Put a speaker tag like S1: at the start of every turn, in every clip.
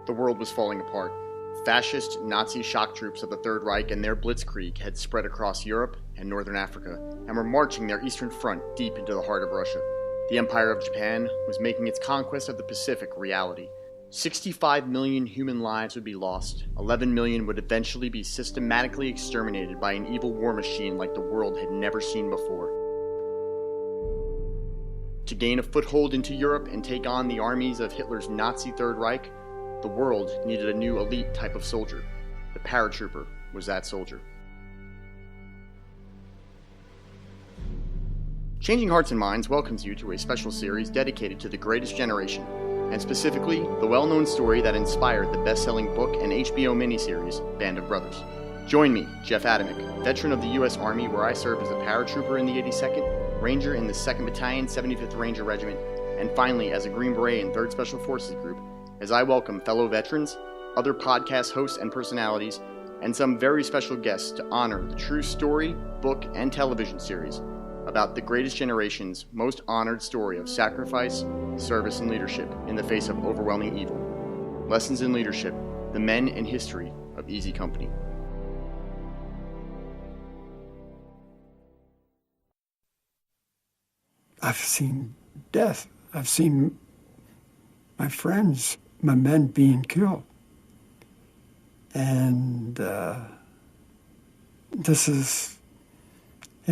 S1: The world was falling apart. Fascist Nazi shock troops of the Third Reich and their blitzkrieg had spread across Europe and northern Africa and were marching their eastern front deep into the heart of Russia. The Empire of Japan was making its conquest of the Pacific reality. 65 million human lives would be lost. 11 million would eventually be systematically exterminated by an evil war machine like the world had never seen before. To gain a foothold into Europe and take on the armies of Hitler's Nazi Third Reich, the world needed a new elite type of soldier. The paratrooper was that soldier. Changing Hearts and Minds welcomes you to a special series dedicated to the greatest generation, and specifically, the well-known story that inspired the best-selling book and HBO miniseries, Band of Brothers. Join me, Jeff Adamick, veteran of the U.S. Army where I served as a paratrooper in the 82nd, Ranger in the 2nd Battalion, 75th Ranger Regiment, and finally as a Green Beret in 3rd Special Forces Group, as I welcome fellow veterans, other podcast hosts and personalities, and some very special guests to honor the true story, book, and television series about the greatest generation's most honored story of sacrifice, service, and leadership in the face of overwhelming evil. Lessons in Leadership, the men and history of Easy Company.
S2: I've seen death. I've seen my friends, my men being killed. And it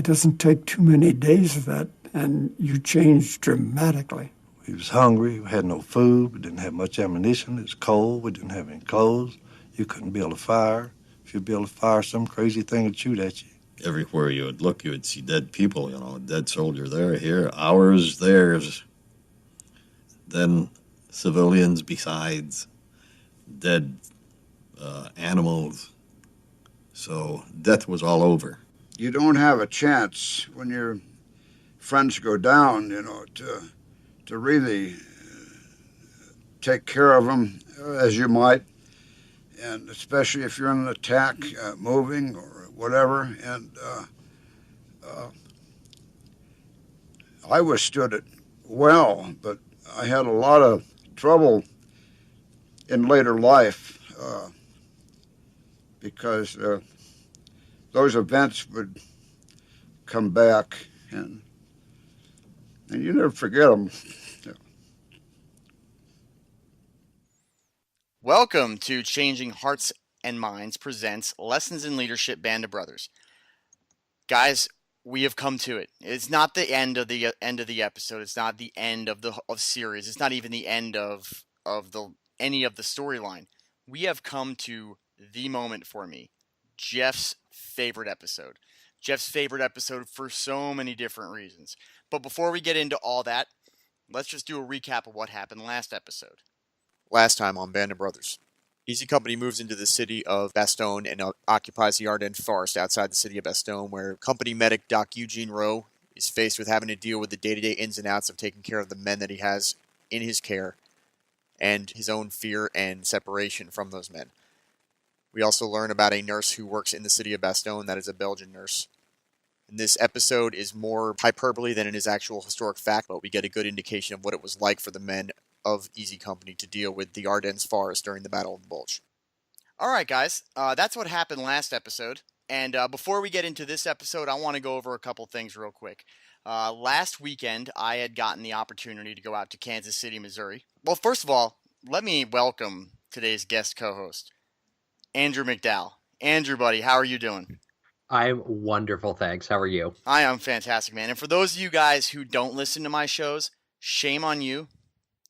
S2: doesn't take too many days of that, and you change dramatically.
S3: We was hungry, we had no food, we didn't have much ammunition, it was cold, we didn't have any clothes, you couldn't build a fire. If you build a fire, some crazy thing would shoot at you.
S4: Everywhere you would look, you would see dead people, a dead soldier there, here, ours, theirs. Then civilians besides, dead animals. So death was all over.
S5: You don't have a chance when your friends go down, to really take care of them as you might, and especially if you're in an attack, moving or whatever. And I withstood it well, but I had a lot of trouble in later life because those events would come back, and you never forget them.
S1: Welcome to Changing Hearts and Minds presents Lessons in Leadership, Band of Brothers. Guys, we have come to it. It's not the end of the episode. It's not the end of the series. It's not even the end of any of the storyline. We have come to the moment for me. Jeff's favorite episode. Jeff's favorite episode for so many different reasons. But before we get into all that, let's just do a recap of what happened last episode. Last time on Band of Brothers, Easy Company moves into the city of Bastogne and occupies the Ardennes forest outside the city of Bastogne, where company medic Doc Eugene Rowe is faced with having to deal with the day-to-day ins and outs of taking care of the men that he has in his care and his own fear and separation from those men. We also learn about a nurse who works in the city of Bastogne that is a Belgian nurse. And this episode is more hyperbole than it is actual historic fact, but we get a good indication of what it was like for the men of Easy Company to deal with the Ardennes forest during the Battle of the Bulge. Alright guys, that's what happened last episode. And before we get into this episode, I want to go over a couple things real quick. Last weekend, I had gotten the opportunity to go out to Kansas City, Missouri. Well, first of all, let me welcome today's guest co-host, Andrew Mcdowell. Andrew, buddy, how are you doing?
S6: I'm wonderful, thanks. How are you?
S1: I am fantastic, man. And for those of you guys who don't listen to my shows, shame on you.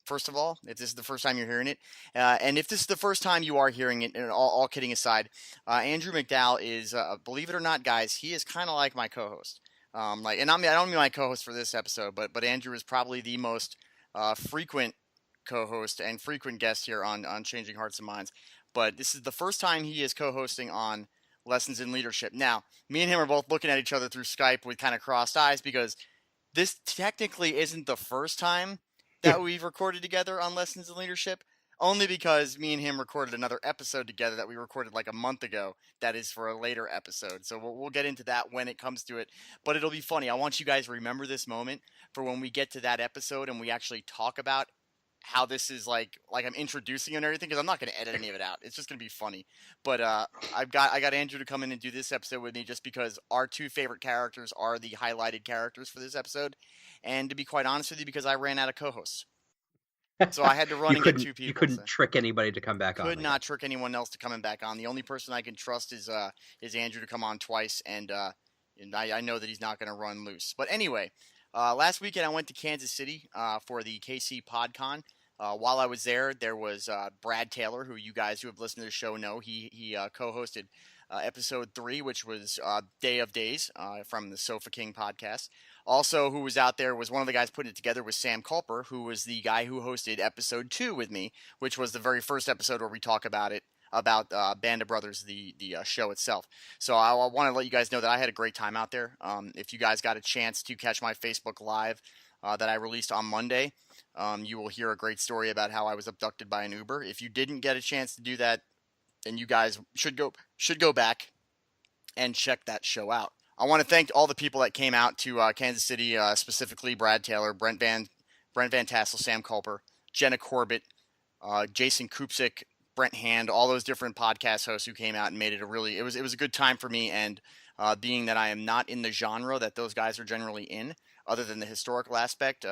S1: First of all, if this is the first time you're hearing it, and if this is the first time you are hearing it, and all kidding aside, Andrew McDowell is, believe it or not, guys, he is kind of like my co-host. I don't mean my co-host for this episode, but Andrew is probably the most frequent co-host and frequent guest here on Changing Hearts and Minds. But this is the first time he is co-hosting on Lessons in Leadership. Now, me and him are both looking at each other through Skype with kind of crossed eyes because this technically isn't the first time that we've recorded together on Lessons in Leadership, only because me and him recorded another episode together that we recorded like a month ago that is for a later episode. So we'll get into that when it comes to it, but it'll be funny. I want you guys to remember this moment for when we get to that episode and we actually talk about how this is like I'm introducing and everything, because I'm not going to edit any of it out. It's just going to be funny. But I got Andrew to come in and do this episode with me just because our two favorite characters are the highlighted characters for this episode, and to be quite honest with you, because I ran out of co-hosts, so I had to run and get two people.
S6: You couldn't trick anybody to come back on.
S1: Could not trick anyone else to coming back on. The only person I can trust is Andrew to come on twice, and I know that he's not going to run loose. But anyway, last weekend I went to Kansas City for the KC PodCon. While I was there was Brad Taylor, who you guys who have listened to the show know. He co-hosted episode 3, which was Day of Days from the Sofa King podcast. Also, who was out there was one of the guys putting it together was Sam Culper, who was the guy who hosted episode 2 with me, which was the very first episode where we talk about Band of Brothers, the show itself. So I want to let you guys know that I had a great time out there. If you guys got a chance to catch my Facebook Live that I released on Monday, you will hear a great story about how I was abducted by an Uber. If you didn't get a chance to do that, then you guys should go back and check that show out. I want to thank all the people that came out to Kansas City, specifically Brad Taylor, Brent Van Tassel, Sam Culper, Jenna Corbett, Jason Kupsik, Brent Hand, all those different podcast hosts who came out and made it it was a good time for me. And being that I am not in the genre that those guys are generally in, other than the historical aspect,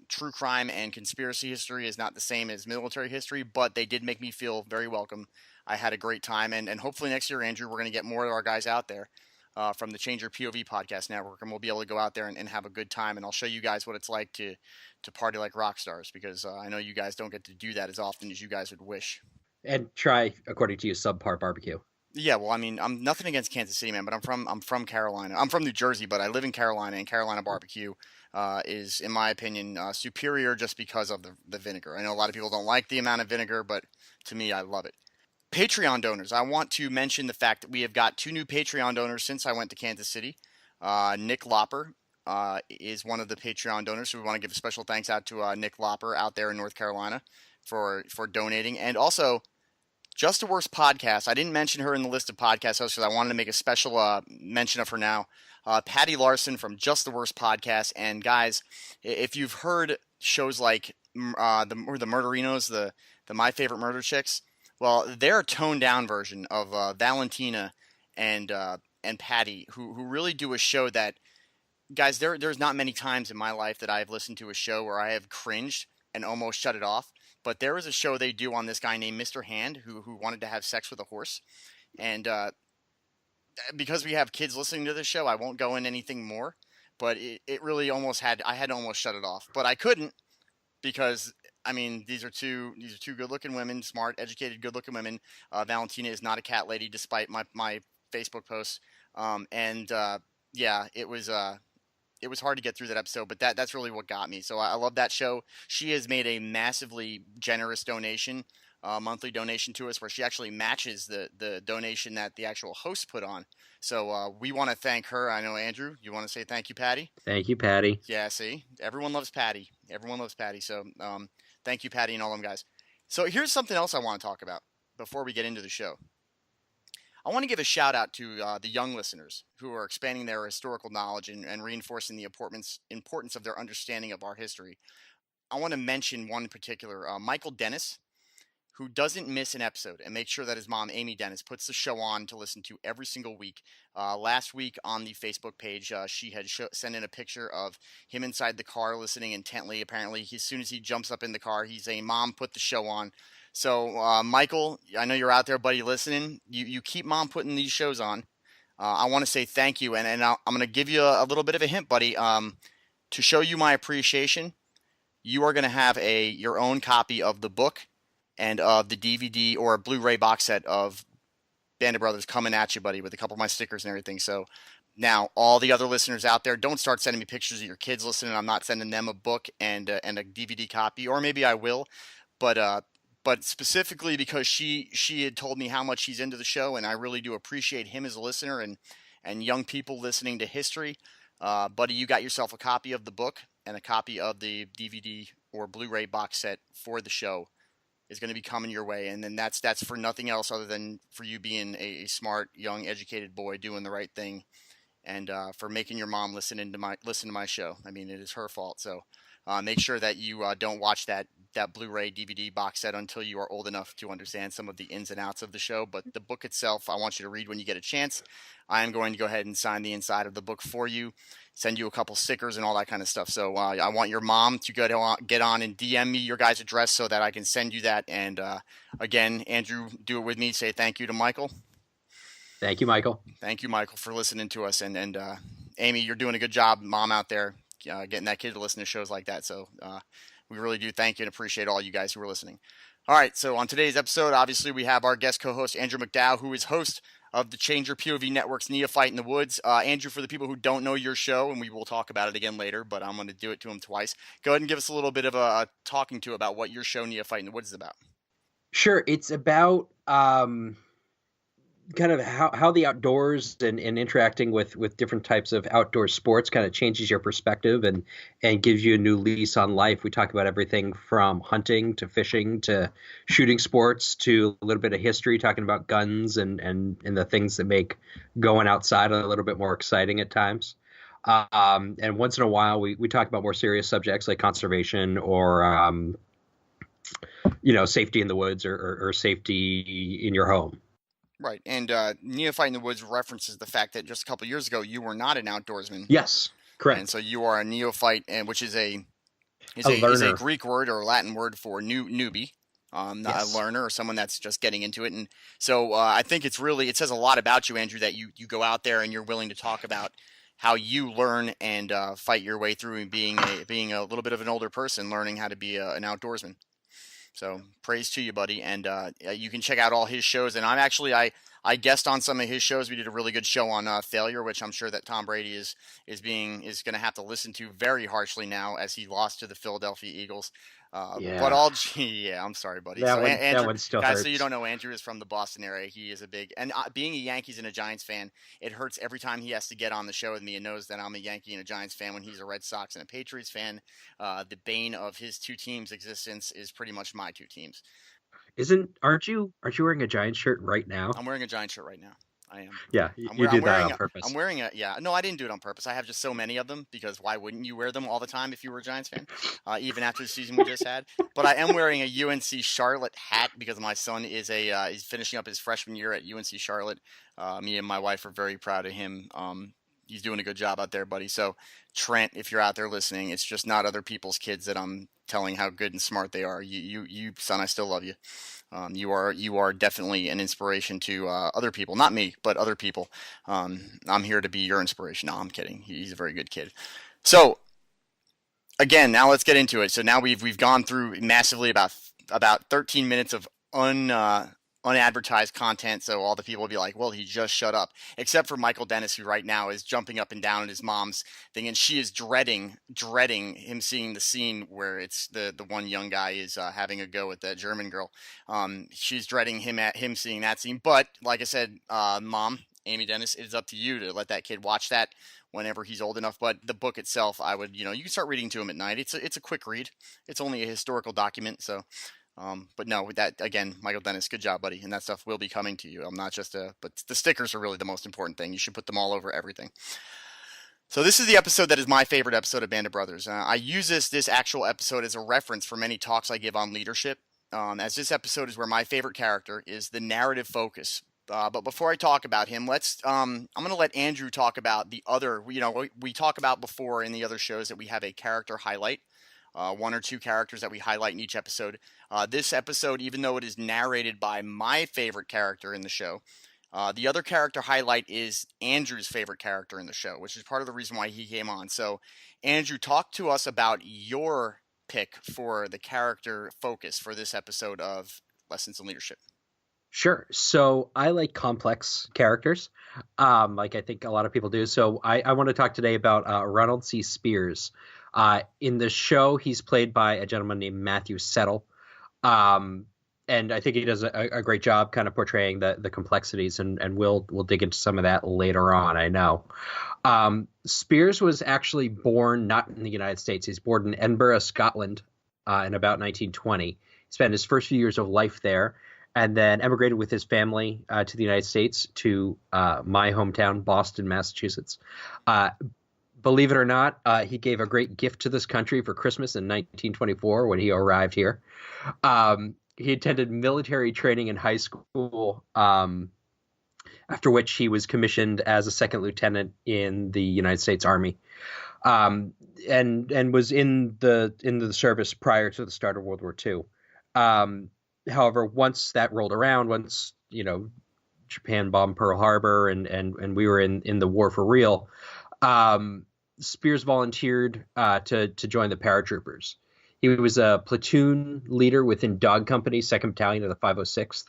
S1: true crime and conspiracy history is not the same as military history, but they did make me feel very welcome. I had a great time, and hopefully next year, Andrew, we're going to get more of our guys out there from the Change Your POV podcast network, and we'll be able to go out there and have a good time, and I'll show you guys what it's like to party like rock stars, because I know you guys don't get to do that as often as you guys would wish.
S6: And try, according to you, subpar barbecue.
S1: Yeah, well, I mean, I'm nothing against Kansas City, man, but I'm from Carolina. I'm from New Jersey, but I live in Carolina, and Carolina barbecue is, in my opinion, superior just because of the vinegar. I know a lot of people don't like the amount of vinegar, but to me, I love it. Patreon donors. I want to mention the fact that we have got 2 new Patreon donors since I went to Kansas City. Nick Lopper is one of the Patreon donors, so we want to give a special thanks out to Nick Lopper out there in North Carolina for donating. And also, Just the Worst Podcast. I didn't mention her in the list of podcast hosts because I wanted to make a special mention of her now. Patty Larson from Just the Worst Podcast. And guys, if you've heard shows like the Murderinos, the My Favorite Murder Chicks, well, they're a toned down version of Valentina and Patty, who really do a show that, guys, there's not many times in my life that I've listened to a show where I have cringed and almost shut it off. But there was a show they do on this guy named Mr. Hand who wanted to have sex with a horse. And because we have kids listening to this show, I won't go in anything more. But it really I had to almost shut it off. But I couldn't, because I mean, these are two good-looking women, smart, educated, good-looking women. Valentina is not a cat lady, despite my Facebook posts. Yeah, it was hard to get through that episode, but that's really what got me. So I love that show. She has made a massively generous donation, monthly donation to us, where she actually matches the donation that the actual host put on. So we want to thank her. I know, Andrew, you want to say thank you, Patty?
S6: Thank you, Patty.
S1: Yeah, see? Everyone loves Patty. So thank you, Patty, and all them guys. So here's something else I want to talk about before we get into the show. I want to give a shout out to the young listeners who are expanding their historical knowledge and reinforcing the importance of their understanding of our history. I want to mention one in particular, Michael Dennis, who doesn't miss an episode and makes sure that his mom, Amy Dennis, puts the show on to listen to every single week. Last week on the Facebook page, she had sent in a picture of him inside the car listening intently. Apparently, as soon as he jumps up in the car, he's saying, "Mom, put the show on." So, Michael, I know you're out there, buddy, listening. You keep Mom putting these shows on. I want to say thank you, and I'm going to give you a little bit of a hint, buddy. To show you my appreciation, you are going to have your own copy of the book and of the DVD or a Blu-ray box set of Band of Brothers coming at you, buddy, with a couple of my stickers and everything. So now, all the other listeners out there, don't start sending me pictures of your kids listening. I'm not sending them a book and a DVD copy, or maybe I will, but specifically because she had told me how much she's into the show, and I really do appreciate him as a listener and young people listening to history. Buddy, you got yourself a copy of the book, and a copy of the DVD or Blu-ray box set for the show is going to be coming your way. And then that's for nothing else other than for you being a smart, young, educated boy doing the right thing, and for making your mom listen to my show. I mean, it is her fault. So Make sure that you don't watch that Blu-ray DVD box set until you are old enough to understand some of the ins and outs of the show. But the book itself, I want you to read when you get a chance. I am going to go ahead and sign the inside of the book for you, send you a couple stickers and all that kind of stuff. So I want your mom to get on and DM me your guys' address so that I can send you that. And again, Andrew, do it with me. Say thank you to Michael.
S6: Thank you, Michael.
S1: Thank you, Michael, for listening to us. And Amy, you're doing a good job, mom out there, getting that kid to listen to shows like that. So we really do thank you and appreciate all you guys who are listening. All right, so on today's episode, obviously, we have our guest co-host, Andrew Mcdowell, who is host of the Change Your POV Network's Neophyte in the Woods. Andrew, for the people who don't know your show, and we will talk about it again later, but I'm going to do it to him twice. Go ahead and give us a little bit of a talking to about what your show, Neophyte in the Woods, is about.
S6: Sure. It's about kind of how the outdoors and interacting with different types of outdoor sports kind of changes your perspective and gives you a new lease on life. We talk about everything from hunting to fishing to shooting sports to a little bit of history, talking about guns and the things that make going outside a little bit more exciting at times. And once in a while, we talk about more serious subjects like conservation or, safety in the woods or safety in your home.
S1: Right, and Neophyte in the Woods references the fact that just a couple of years ago you were not an outdoorsman.
S6: Yes, correct.
S1: And so you are a neophyte, and which is a Greek word or Latin word for newbie, not a learner or someone that's just getting into it. And so I think it says a lot about you, Andrew, that you go out there and you're willing to talk about how you learn and fight your way through and being a little bit of an older person, learning how to be an outdoorsman. So praise to you, buddy. And you can check out all his shows. And I guest on some of his shows. We did a really good show on failure, which I'm sure that Tom Brady is going to have to listen to very harshly now as he lost to the Philadelphia Eagles. I'm sorry, buddy.
S6: That one still
S1: guys,
S6: hurts.
S1: So you don't know, Andrew is from the Boston area. He is and being a Yankees and a Giants fan, it hurts every time he has to get on the show with me and knows that I'm a Yankee and a Giants fan when he's a Red Sox and a Patriots fan. The bane of his two teams' existence is pretty much my two teams.
S6: Aren't you wearing a Giants shirt right now?
S1: I'm wearing a Giants shirt right now. I am.
S6: Yeah, you did that on purpose.
S1: I'm wearing no, I didn't do it on purpose. I have just so many of them because why wouldn't you wear them all the time if you were a Giants fan, even after the season we just had? But I am wearing a UNC Charlotte hat because my son is he's finishing up his freshman year at UNC Charlotte. Me and my wife are very proud of him. He's doing a good job out there, buddy. So Trent, if you're out there listening, it's just not other people's kids that I'm telling how good and smart they are. You son, I still love you. You are definitely an inspiration to other people, not me, but other people. I'm here to be your inspiration. No, I'm kidding. He's a very good kid. So again, now let's get into it. So now we've gone through massively about 13 minutes of unadvertised content, so all the people will be like, well, he just shut up. Except for Michael Dennis, who right now is jumping up and down at his mom's thing, and she is dreading him seeing the scene where it's the one young guy is having a go at that German girl. She's dreading him seeing that scene. But like I said, Mom, Amy Dennis, it is up to you to let that kid watch that whenever he's old enough. But the book itself, I would, you can start reading to him at night. It's a quick read. It's only a historical document, so. But no, that again, Michael Dennis, good job, buddy. And that stuff will be coming to you. I'm not just but the stickers are really the most important thing. You should put them all over everything. So this is the episode that is my favorite episode of Band of Brothers. I use this actual episode as a reference for many talks I give on leadership. As this episode is where my favorite character is the narrative focus. But before I talk about him, I'm going to let Andrew talk about the other, we talk about before in the other shows that we have a character highlight. One or two characters that we highlight in each episode. This episode, even though it is narrated by my favorite character in the show, the other character highlight is Andrew's favorite character in the show, which is part of the reason why he came on. So, Andrew, talk to us about your pick for the character focus for this episode of Lessons in Leadership.
S6: Sure. So I like complex characters, like I think a lot of people do. So I want to talk today about Ronald C. Spears. In the show, he's played by a gentleman named Matthew Settle. And I think he does a great job kind of portraying the complexities, and we'll dig into some of that later on, I know. Spears was actually born not in the United States. He's born in Edinburgh, Scotland, in about 1920. He spent his first few years of life there and then emigrated with his family to the United States, to my hometown, Boston, Massachusetts. believe it or not, he gave a great gift to this country for Christmas in 1924 when he arrived here. He attended military training in high school, after which he was commissioned as a second lieutenant in the United States Army, and was in the service prior to the start of World War II. However, once that rolled around, once Japan bombed Pearl Harbor and we were in the war for real, Spears volunteered to join the paratroopers. He was a platoon leader within Dog Company, 2nd Battalion of the 506th,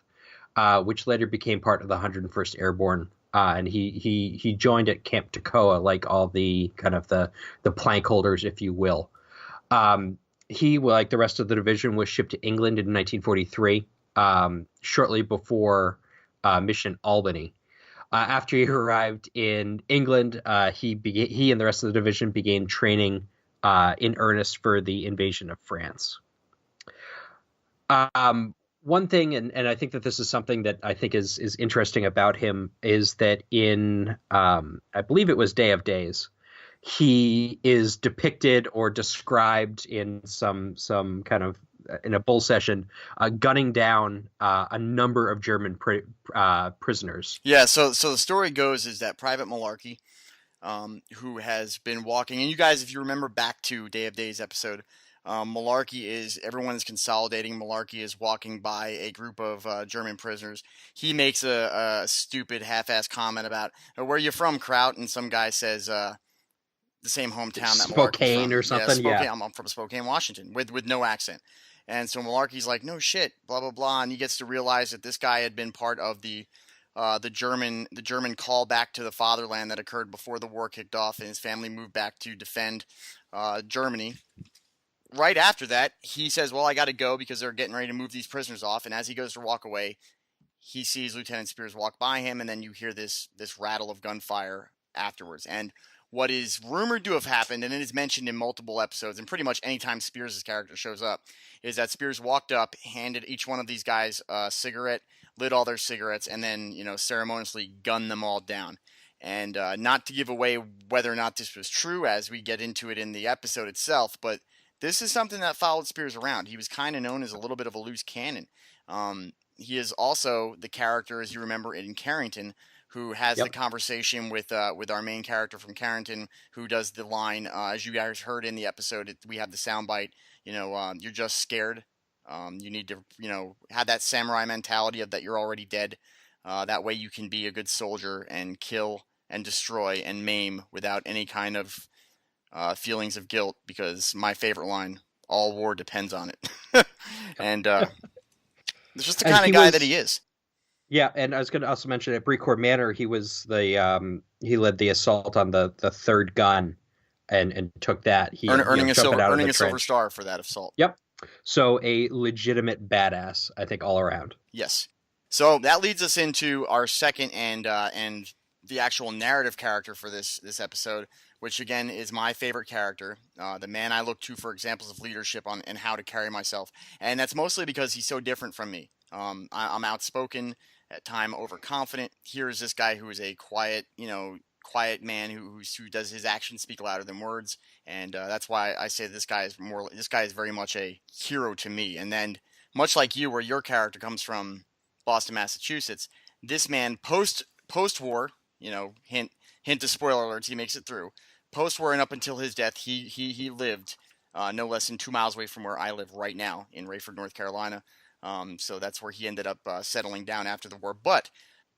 S6: which later became part of the 101st Airborne. And he joined at Camp Toccoa, like all the kind of the plank holders, if you will. He, like the rest of the division, was shipped to England in 1943, shortly before Mission Albany. After he arrived in England, he and the rest of the division began training in earnest for the invasion of France. One thing, and I think that this is something that I think is interesting about him, is that in, I believe it was Day of Days, he is depicted or described in some kind of, in a bull session, gunning down a number of German prisoners.
S1: Yeah, so the story goes is that Private Malarkey, who has been walking, and you guys, if you remember back to Day of Days episode, everyone is consolidating. Malarkey is walking by a group of German prisoners. He makes a stupid half-ass comment about, where are you from, Kraut? And some guy says, the same hometown that
S6: Spokane or something.
S1: Yeah, Spokane. I'm from Spokane, Washington, with no accent. And so Malarkey's like, no shit, blah blah blah, and he gets to realize that this guy had been part of the German call back to the fatherland that occurred before the war kicked off, and his family moved back to defend Germany. Right after that, he says, well, I got to go because they're getting ready to move these prisoners off. And as he goes to walk away, he sees Lieutenant Spears walk by him, and then you hear this rattle of gunfire afterwards. And what is rumored to have happened, and it is mentioned in multiple episodes, and pretty much anytime Spears' character shows up, is that Spears walked up, handed each one of these guys a cigarette, lit all their cigarettes, and then, ceremoniously gunned them all down. And not to give away whether or not this was true as we get into it in the episode itself, but this is something that followed Spears around. He was kind of known as a little bit of a loose cannon. He is also the character, as you remember, in Carrington, who has the conversation with our main character from Carrington, who does the line, as you guys heard in the episode, we have the soundbite, you're just scared. You need to, have that samurai mentality of that you're already dead. That way you can be a good soldier and kill and destroy and maim without any kind of feelings of guilt, because my favorite line, all war depends on it. And it's just the kind of guy that he is.
S6: Yeah, and I was going to also mention at Brecourt Manor, he was he led the assault on the third gun and took that.
S1: Earning a silver star for that assault.
S6: Yep. So a legitimate badass, I think, all around.
S1: Yes. So that leads us into our second and the actual narrative character for this episode, which again is my favorite character, the man I look to for examples of leadership and how to carry myself, and that's mostly because he's so different from me. I'm outspoken, at time overconfident. Here is this guy who is a quiet man who does his actions speak louder than words, and that's why I say this guy is very much a hero to me. And then, much like you, where your character comes from Boston, Massachusetts, this man post-war, hint to spoiler alerts, he makes it through. Post-war and up until his death, he lived no less than 2 miles away from where I live right now in Rayford, North Carolina. So that's where he ended up settling down after the war. But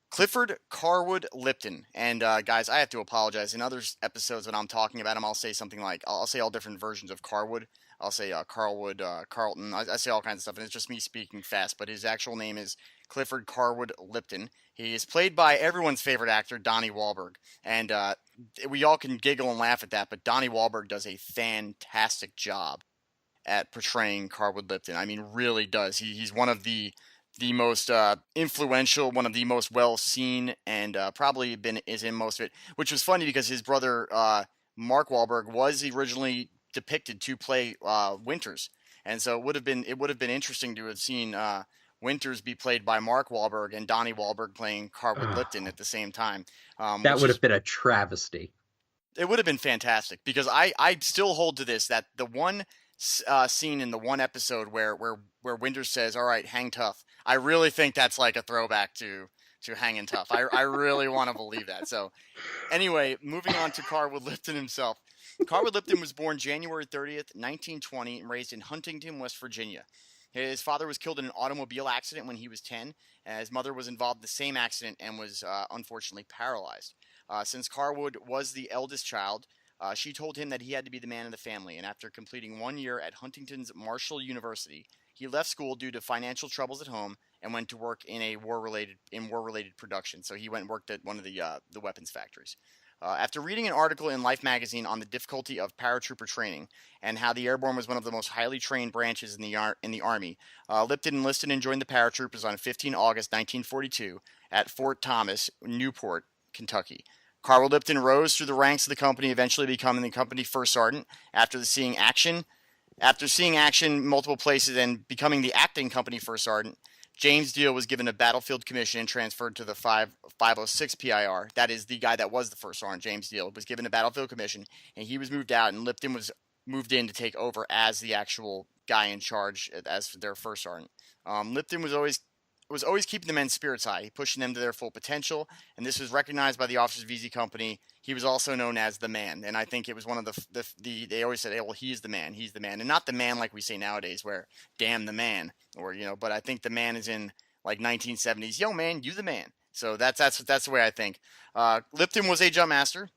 S1: Clifford Carwood Lipton, and guys, I have to apologize. In other episodes when I'm talking about him, I'll say something like, I'll say all different versions of Carwood. I'll say Carlwood, Carlton. I say all kinds of stuff, and it's just me speaking fast. But his actual name is Clifford Carwood Lipton. He is played by everyone's favorite actor, Donnie Wahlberg. And we all can giggle and laugh at that, but Donnie Wahlberg does a fantastic job at portraying Carwood Lipton. I mean, really does. He's one of the most influential, one of the most well-seen, and probably is in most of it, which was funny because his brother, Mark Wahlberg, was originally depicted to play Winters. And so it would have been interesting to have seen Winters be played by Mark Wahlberg and Donnie Wahlberg playing Carwood Lipton at the same time.
S6: That would have been a travesty.
S1: It would have been fantastic because I still hold to this, that the one scene in the one episode where Winters says, "All right, hang tough." I really think that's like a throwback to hanging tough. I really want to believe that. So anyway, moving on to Carwood Lipton himself. Carwood Lipton was born January 30th, 1920, and raised in Huntington, West Virginia. His father was killed in an automobile accident when he was 10. His mother was involved in the same accident and was unfortunately paralyzed. Since Carwood was the eldest child, she told him that he had to be the man of the family, and after completing 1 year at Huntington's Marshall University, he left school due to financial troubles at home and went to work in war-related production. So he went and worked at one of the weapons factories. After reading an article in Life magazine on the difficulty of paratrooper training and how the airborne was one of the most highly trained branches in the Army, Lipton enlisted and joined the paratroopers on 15 August 1942 at Fort Thomas, Newport, Kentucky. Carwood Lipton rose through the ranks of the company, eventually becoming the company first sergeant. After seeing action multiple places and becoming the acting company first sergeant, James Deal was given a battlefield commission and transferred to the 506 PIR. That is the guy that was the first sergeant. James Deal was given a battlefield commission, and he was moved out, and Lipton was moved in to take over as the actual guy in charge as their first sergeant. Lipton was always keeping the men's spirits high, pushing them to their full potential, and this was recognized by the officers of Easy Company. He was also known as the man, and I think it was one of they always said, hey, well, he's the man, and not the man like we say nowadays, where damn the man, or but I think the man is in like 1970s, yo man, you the man. So that's the way I think. Lipton was a jump master,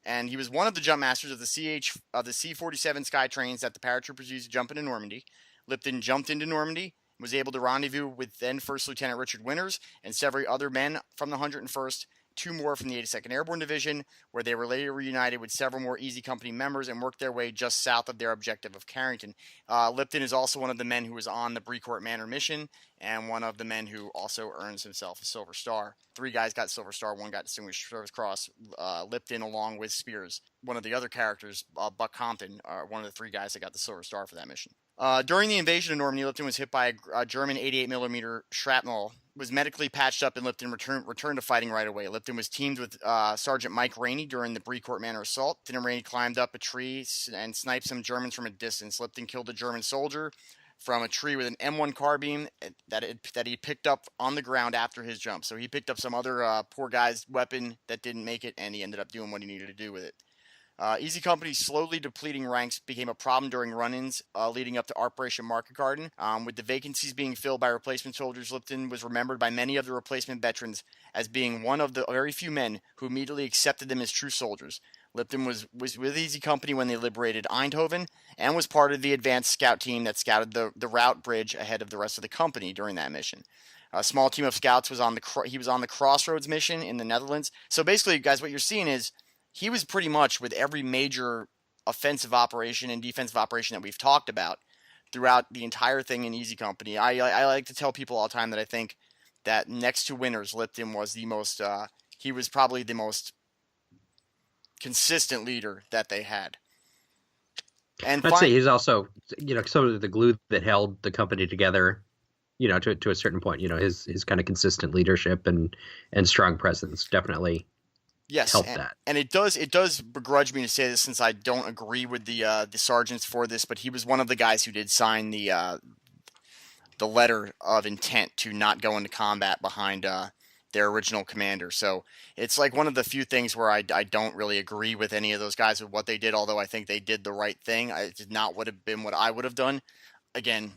S1: and he was one of the jump masters of the C-47 Sky trains that the paratroopers used to jump into Normandy. Lipton jumped into Normandy, was able to rendezvous with then First Lieutenant Richard Winters and several other men from the 101st, 2 more from the 82nd Airborne Division, where they were later reunited with several more Easy Company members and worked their way just south of their objective of Carrington. Lipton is also one of the men who was on the Brecourt Manor mission and one of the men who also earns himself a Silver Star. 3 guys got Silver Star, 1 got Distinguished Service Cross. Lipton, along with Spears. One of the other characters, Buck Compton, one of the 3 guys that got the Silver Star for that mission. During the invasion of Normandy, Lipton was hit by a German 88mm shrapnel, was medically patched up, and Lipton returned to fighting right away. Lipton was teamed with Sergeant Mike Rainey during the Brecourt Manor assault. Lipton and Rainey climbed up a tree and sniped some Germans from a distance. Lipton killed a German soldier from a tree with an M1 carbine that he picked up on the ground after his jump. So he picked up some other poor guy's weapon that didn't make it, and he ended up doing what he needed to do with it. Easy Company's slowly depleting ranks became a problem during run-ins leading up to Operation Market Garden. With the vacancies being filled by replacement soldiers, Lipton was remembered by many of the replacement veterans as being one of the very few men who immediately accepted them as true soldiers. Lipton was with Easy Company when they liberated Eindhoven and was part of the advanced scout team that scouted the route bridge ahead of the rest of the company during that mission. A small team of scouts was on the Crossroads mission in the Netherlands. So basically, guys, what you're seeing is he was pretty much with every major offensive operation and defensive operation that we've talked about throughout the entire thing in Easy Company. I like to tell people all the time that I think that next to Winters, Lipton was the most, he was probably the most consistent leader that they had. And
S6: I'd say he's also, sort of the glue that held the company together, to a certain point. His kind of consistent leadership and strong presence definitely helped that.
S1: And it does begrudge me to say this, since I don't agree with the sergeants for this, but he was one of the guys who did sign the letter of intent to not go into combat behind their original commander. So it's like one of the few things where I don't really agree with any of those guys with what they did, although I think they did the right thing. It did not would have been what I would have done. Again,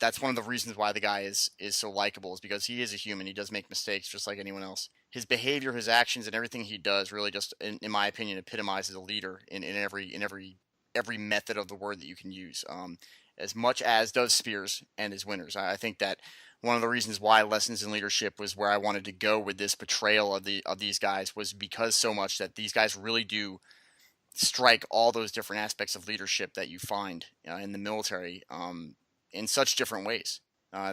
S1: that's one of the reasons why the guy is so likable, is because he is a human. He does make mistakes just like anyone else. His behavior, his actions, and everything he does really just, in my opinion, epitomizes a leader in every method of the word that you can use. As much as does Spears and his Winters. I think that one of the reasons why Lessons in Leadership was where I wanted to go with this portrayal of these guys was because so much that these guys really do strike all those different aspects of leadership that you find in the military in such different ways.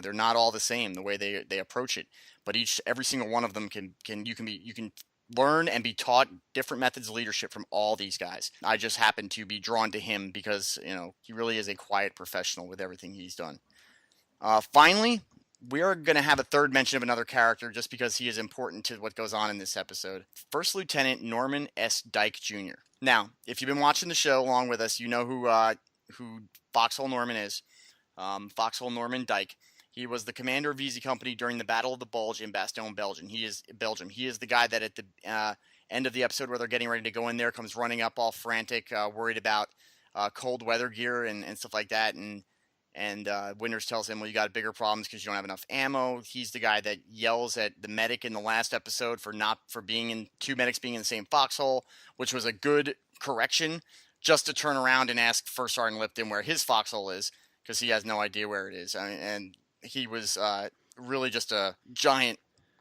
S1: They're not all the same the way they approach it, but every single one of them you can learn and be taught different methods of leadership from all these guys. I just happen to be drawn to him because he really is a quiet professional with everything he's done. Finally, we are going to have a third mention of another character just because he is important to what goes on in this episode. First Lieutenant Norman S. Dyke Jr. Now, if you've been watching the show along with us, you know who Foxhole Norman is. Foxhole Norman Dyke. He was the commander of Easy Company during the Battle of the Bulge in Bastogne, Belgium. He is the guy that at the end of the episode where they're getting ready to go in there comes running up all frantic, worried about cold weather gear and stuff like that. And Winters tells him, well, you got bigger problems because you don't have enough ammo. He's the guy that yells at the medic in the last episode for being in two medics being in the same foxhole, which was a good correction, just to turn around and ask First Sergeant Lipton where his foxhole is, because he has no idea where it is. And he was really just a giant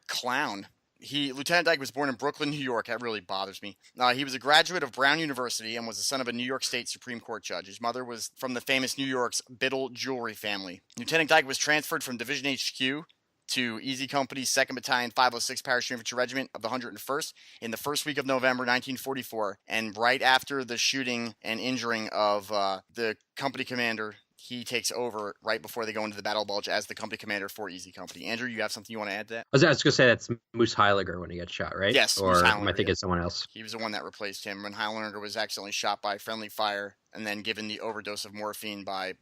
S1: clown. Lieutenant Dyke was born in Brooklyn, New York. That really bothers me. He was a graduate of Brown University and was the son of a New York State Supreme Court judge. His mother was from the famous New York's Biddle jewelry family. Lieutenant Dyke was transferred from Division HQ to Easy Company's 2nd Battalion 506 Parachute Infantry Regiment of the 101st in the first week of November 1944. And right after the shooting and injuring of the company commander, he takes over right before they go into the Battle Bulge as the company commander for Easy Company. Andrew, you have something you want to add to that?
S6: I was going to say that's Moose Heiliger when he gets shot, right?
S1: Yes.
S6: Or am I thinking someone else?
S1: He was the one that replaced him when Heiliger was accidentally shot by friendly fire and then given the overdose of morphine by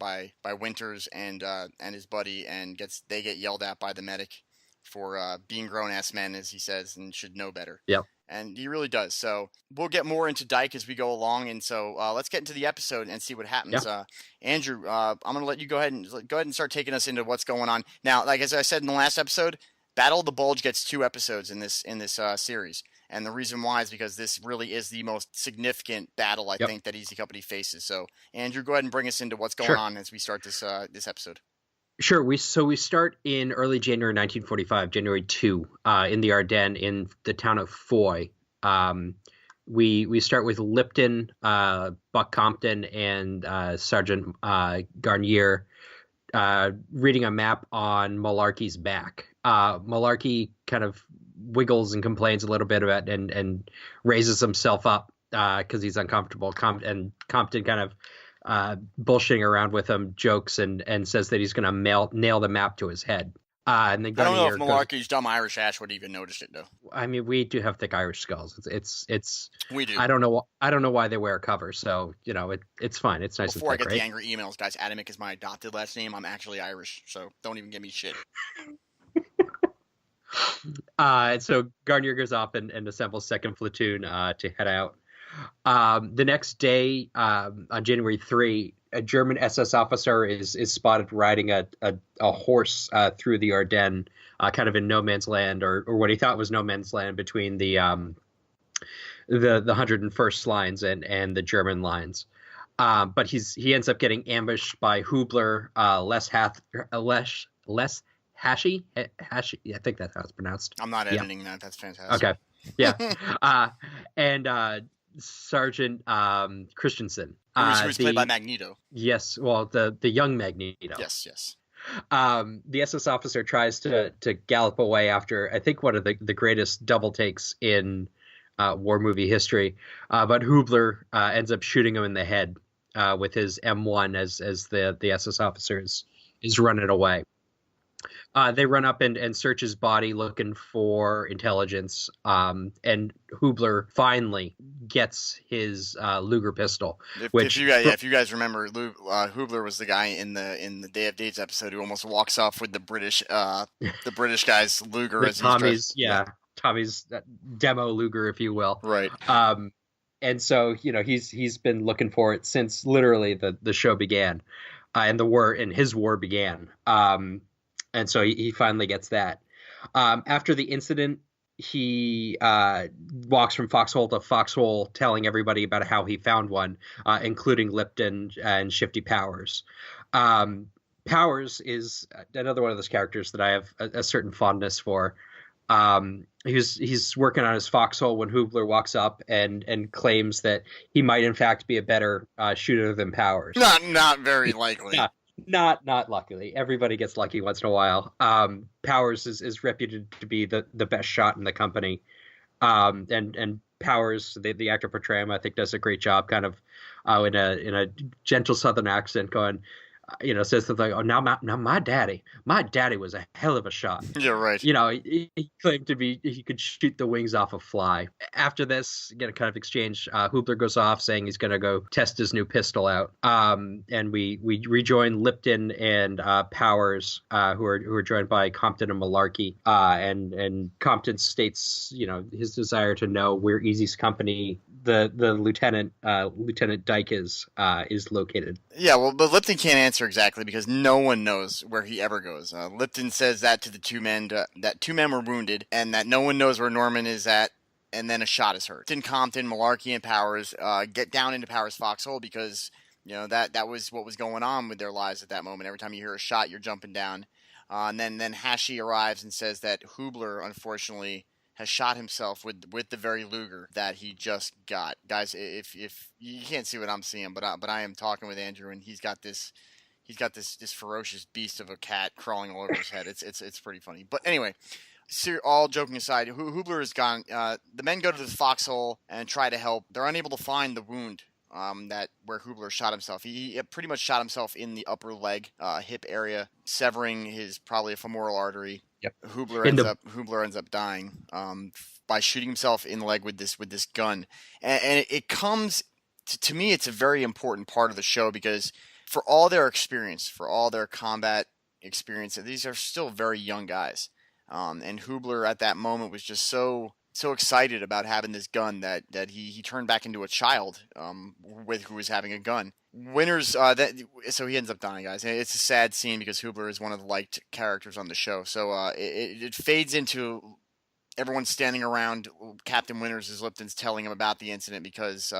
S1: Winters and his buddy, and they get yelled at by the medic for being grown-ass men, as he says, and should know better.
S6: Yep.
S1: And he really does. So we'll get more into Dyke as we go along. And so let's get into the episode and see what happens. Yeah. Andrew, I'm going to let you go ahead and start taking us into what's going on. Now, like as I said in the last episode, Battle of the Bulge gets 2 episodes in this series. And the reason why is because this really is the most significant battle, I think, that Easy Company faces. So, Andrew, go ahead and bring us into what's going on as we start this episode. Sure.
S6: We start in early January 1945, January 2, in the Ardennes, in the town of Foy. We start with Lipton, Buck Compton, and Sergeant Garnier reading a map on Malarkey's back. Malarkey kind of wiggles and complains a little bit about and raises himself up because he's uncomfortable. And Compton kind of bullshitting around with him, jokes and says that he's going to nail the map to his head. And then
S1: I don't know if Malarkey's dumb Irish ass would even notice it, though.
S6: I mean, we do have thick Irish skulls. It's
S1: we do.
S6: I don't know why they wear a cover, so it's fine. It's nice.
S1: Before
S6: and thick,
S1: I get
S6: right?
S1: the angry emails, guys, Adamic is my adopted last name. I'm actually Irish, so don't even give me shit.
S6: So Garnier goes off and assembles 2nd Platoon to head out. The next day, on January 3, a German SS officer is spotted riding a horse through the Ardennes, kind of in no man's land, or what he thought was no man's land between the 101st lines and the German lines. But he ends up getting ambushed by Hubler, less Hashi. I think that's how it's pronounced.
S1: I'm not editing that. That's fantastic.
S6: Okay. Yeah. And Sergeant Christensen.
S1: Who's played by Magneto.
S6: Yes. Well, the young Magneto.
S1: Yes.
S6: The SS officer tries to gallop away after, I think, one of the greatest double takes in war movie history. But Hubler ends up shooting him in the head with his M1 as the SS officer is running away. They run up and search his body looking for intelligence, and Hubler finally gets his Luger pistol.
S1: If you guys remember, Hubler was the guy in the Day of Dates episode who almost walks off with the British guy's Luger as
S6: Tommy's Tommy's demo Luger, if you will.
S1: Right.
S6: And so he's been looking for it since literally the show began, and his war began. And so he finally gets that. After the incident, he walks from foxhole to foxhole, telling everybody about how he found one, including Lipton and Shifty Powers. Powers is another one of those characters that I have a certain fondness for. He's working on his foxhole when Hubler walks up and claims that he might in fact be a better shooter than Powers.
S1: Not very likely.
S6: Yeah. Not luckily. Everybody gets lucky once in a while. Powers is reputed to be the best shot in the company. And Powers, the actor portraying him, I think does a great job, kind of in a gentle Southern accent, going, says something like, "Oh, now my daddy was a hell of a shot."
S1: Yeah, right.
S6: He claimed he could shoot the wings off a fly. After this, kind of exchange, Hoopler goes off saying he's going to go test his new pistol out. And we rejoin Lipton and Powers, who are joined by Compton and Malarkey. And Compton states, his desire to know where Easy's company, the Lieutenant Dyke is located.
S1: Yeah, well, but Lipton can't answer exactly because no one knows where he ever goes. Lipton says that to the two men, that two men were wounded, and that no one knows where Norman is at, and then a shot is heard. Lipton, Compton, Malarkey, and Powers get down into Powers' foxhole because that was what was going on with their lives at that moment. Every time you hear a shot, you're jumping down. And then Hashi arrives and says that Hoobler, unfortunately, has shot himself with the very Luger that he just got. Guys, if you can't see what I'm seeing, but I am talking with Andrew, and he's got this ferocious beast of a cat crawling all over his head. It's pretty funny. But anyway, all joking aside, Hoobler is gone. The men go to the foxhole and try to help. They're unable to find the wound where Hoobler shot himself. He pretty much shot himself in the upper leg, hip area, severing his probably a femoral artery.
S6: Yep.
S1: Hoobler ends up dying by shooting himself in the leg with this gun, and it comes to me. It's a very important part of the show because for all their experience, for all their combat experience, these are still very young guys. And Hoobler at that moment was just so excited about having this gun that he turned back into a child who was having a gun. So he ends up dying, guys. It's a sad scene because Hoobler is one of the liked characters on the show. So it fades into everyone standing around Captain Winters as Lipton's telling him about the incident because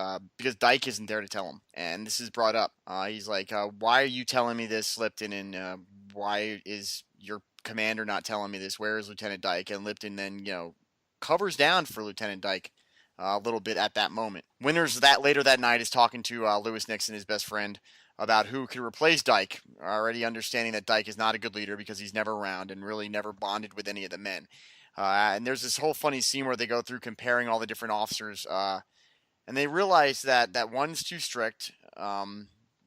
S1: Dyke isn't there to tell him. And this is brought up. He's like, why are you telling me this, Lipton? And why is your commander not telling me this? Where is Lieutenant Dyke? And Lipton then, covers down for Lieutenant Dyke a little bit at that moment. Winters later that night is talking to Lewis Nixon, his best friend, about who could replace Dyke, already understanding that Dyke is not a good leader because he's never around and really never bonded with any of the men. And there's this whole funny scene where they go through comparing all the different officers, and they realize that one's too strict.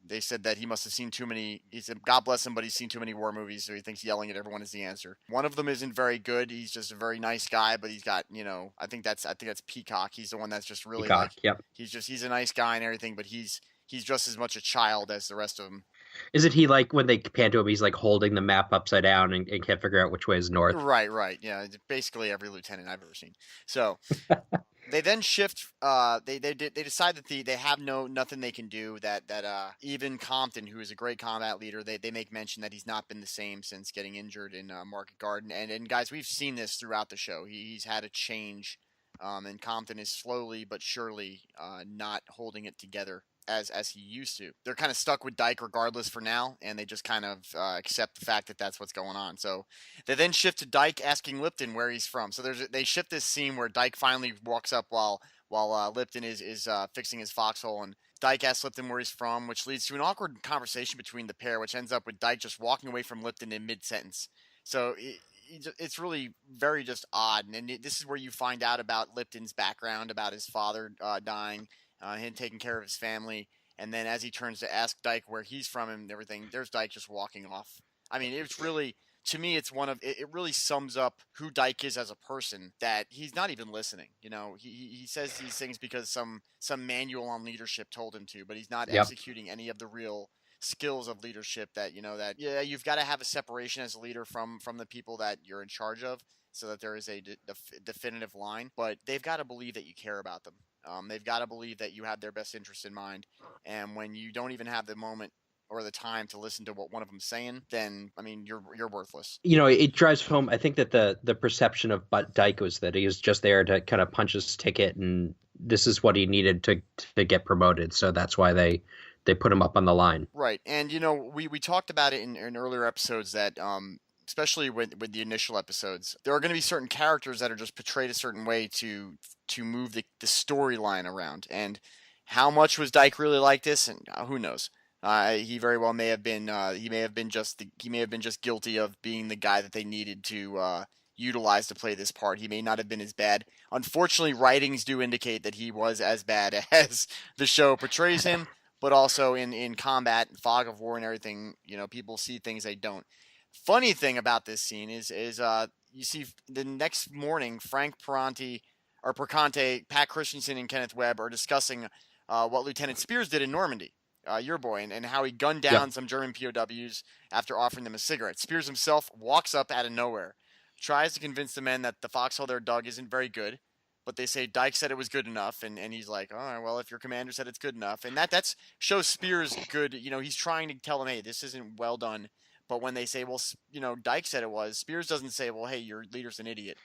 S1: They said that he must have seen too many. He said, God bless him, but he's seen too many war movies, so he thinks yelling at everyone is the answer. One of them isn't very good. He's just a very nice guy, but he's got, I think that's Peacock. He's the one that's just really
S6: Peacock, yep.
S1: He's a nice guy and everything, but he's just as much a child as the rest of them.
S6: Isn't he like when they pan to him, he's like holding the map upside down and can't figure out which way is north?
S1: Right. Yeah, basically every lieutenant I've ever seen. So they then shift. They decide that they have nothing they can do. That even Compton, who is a great combat leader, they make mention that he's not been the same since getting injured in Market Garden. And guys, we've seen this throughout the show. He's had a change, and Compton is slowly but surely not holding it together as he used to. They're kind of stuck with Dyke regardless for now, and they just kind of accept the fact that that's what's going on. So they then shift to Dyke asking Lipton where he's from. So they shift this scene where Dyke finally walks up while Lipton is fixing his foxhole, and Dyke asks Lipton where he's from, which leads to an awkward conversation between the pair, which ends up with Dyke just walking away from Lipton in mid-sentence. So it's really very just odd, and this is where you find out about Lipton's background, about his father dying, him taking care of his family, and then as he turns to ask Dyke where he's from and everything, there's Dyke just walking off. I mean, it's really, to me, it really sums up who Dyke is as a person, that he's not even listening. He says these things because some manual on leadership told him to, but he's not executing any of the real skills of leadership that you've got to have a separation as a leader from the people that you're in charge of, so that there is a definitive line, but they've got to believe that you care about them. They've got to believe that you have their best interest in mind, and when you don't even have the moment or the time to listen to what one of them's saying, then I mean you're worthless.
S6: It drives home. I think that the perception of Dyke was that he was just there to kind of punch his ticket, and this is what he needed to get promoted. So that's why they put him up on the line.
S1: Right, and we talked about it in earlier episodes that especially with the initial episodes, there are going to be certain characters that are just portrayed a certain way to move the storyline around. And how much was Dyke really like this? And who knows? He very well may have been. He may have been just guilty of being the guy that they needed to utilize to play this part. He may not have been as bad. Unfortunately, writings do indicate that he was as bad as the show portrays him. but also in combat, fog of war, and everything. People see things they don't. Funny thing about this scene is you see the next morning, Frank Perconte, Pat Christensen, and Kenneth Webb are discussing what Lieutenant Spears did in Normandy, your boy, and how he gunned down some German POWs after offering them a cigarette. Spears himself walks up out of nowhere, tries to convince the men that the foxhole they're dug isn't very good, but they say Dyke said it was good enough, and he's like, all right, well, if your commander said it's good enough, and that shows Spears good. He's trying to tell them, hey, this isn't well done. But when they say, well, Dyke said it was, Spears doesn't say, well, hey, your leader's an idiot.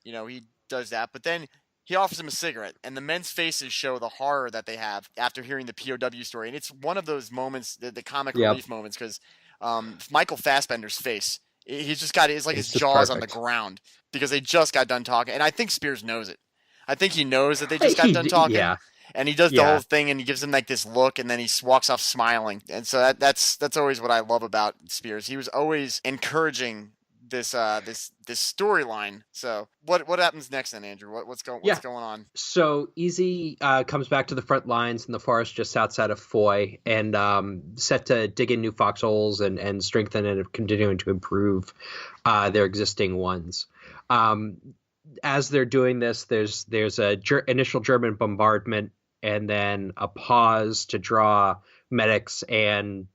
S1: He does that. But then he offers him a cigarette, and the men's faces show the horror that they have after hearing the POW story. And it's one of those moments, the comic relief moments, because Michael Fassbender's face, he's just got, it's like his jaws on the ground because they just got done talking. And I think Spears knows it. I think he knows that they just got done talking.
S6: Yeah.
S1: And he does the whole thing, and he gives him like this look, and then he walks off smiling. And so that's always what I love about Spears. He was always encouraging this storyline. So what happens next then, Andrew? What's going on?
S6: So Easy comes back to the front lines in the forest just outside of Foy, and set to dig in new foxholes and strengthen and continuing to improve their existing ones. As they're doing this, there's a initial German bombardment, and then a pause to draw medics and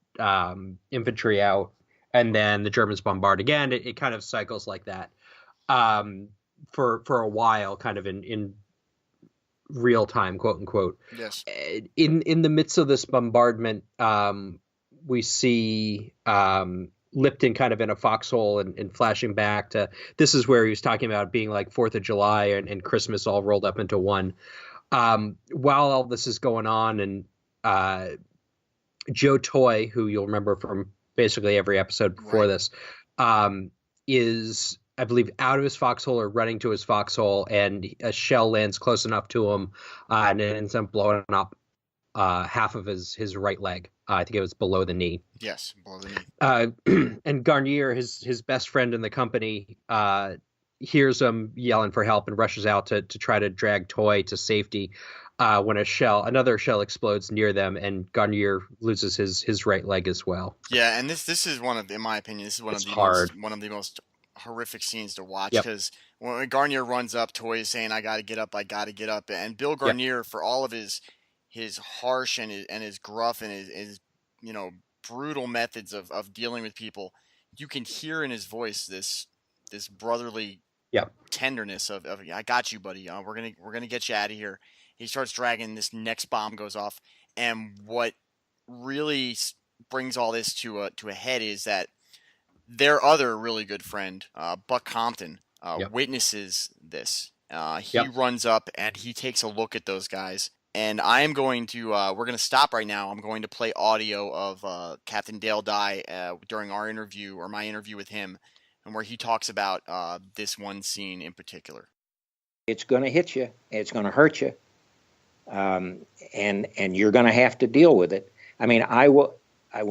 S6: infantry out, and then the Germans bombard again. It kind of cycles like that for a while, kind of in real time, quote unquote.
S1: Yes.
S6: In the midst of this bombardment, we see Lipton kind of in a foxhole and flashing back to, this is where he was talking about being like 4th of July and Christmas all rolled up into one. While all this is going on, and Joe Toy, who you'll remember from basically every episode before this, is, I believe, out of his foxhole or running to his foxhole, and a shell lands close enough to him and it ends up blowing up half of his right leg. I think it was below the knee.
S1: Yes, below the knee.
S6: And Garnier, his best friend in the company, hears him yelling for help and rushes out to try to drag Toy to safety when another shell explodes near them, and Garnier loses his right leg as well.
S1: Yeah, and this is in my opinion, this is one of the most horrific scenes to watch, because when Garnier runs up, Toy is saying, I got to get up, and Bill Garnier, for all of his harsh and his gruff and his brutal methods of dealing with people, you can hear in his voice this brotherly tenderness of I got you, buddy. We're gonna get you out of here. He starts dragging. This next bomb goes off, and what really brings all this to a head is that their other really good friend, Buck Compton, witnesses this. He runs up and he takes a look at those guys. And I am going to, we're going to stop right now. I'm going to play audio of Captain Dale Dye during our interview, or my interview with him, and where he talks about this one scene in particular.
S7: It's going to hit you. It's going to hurt you. And you're going to have to deal with it. I mean, I will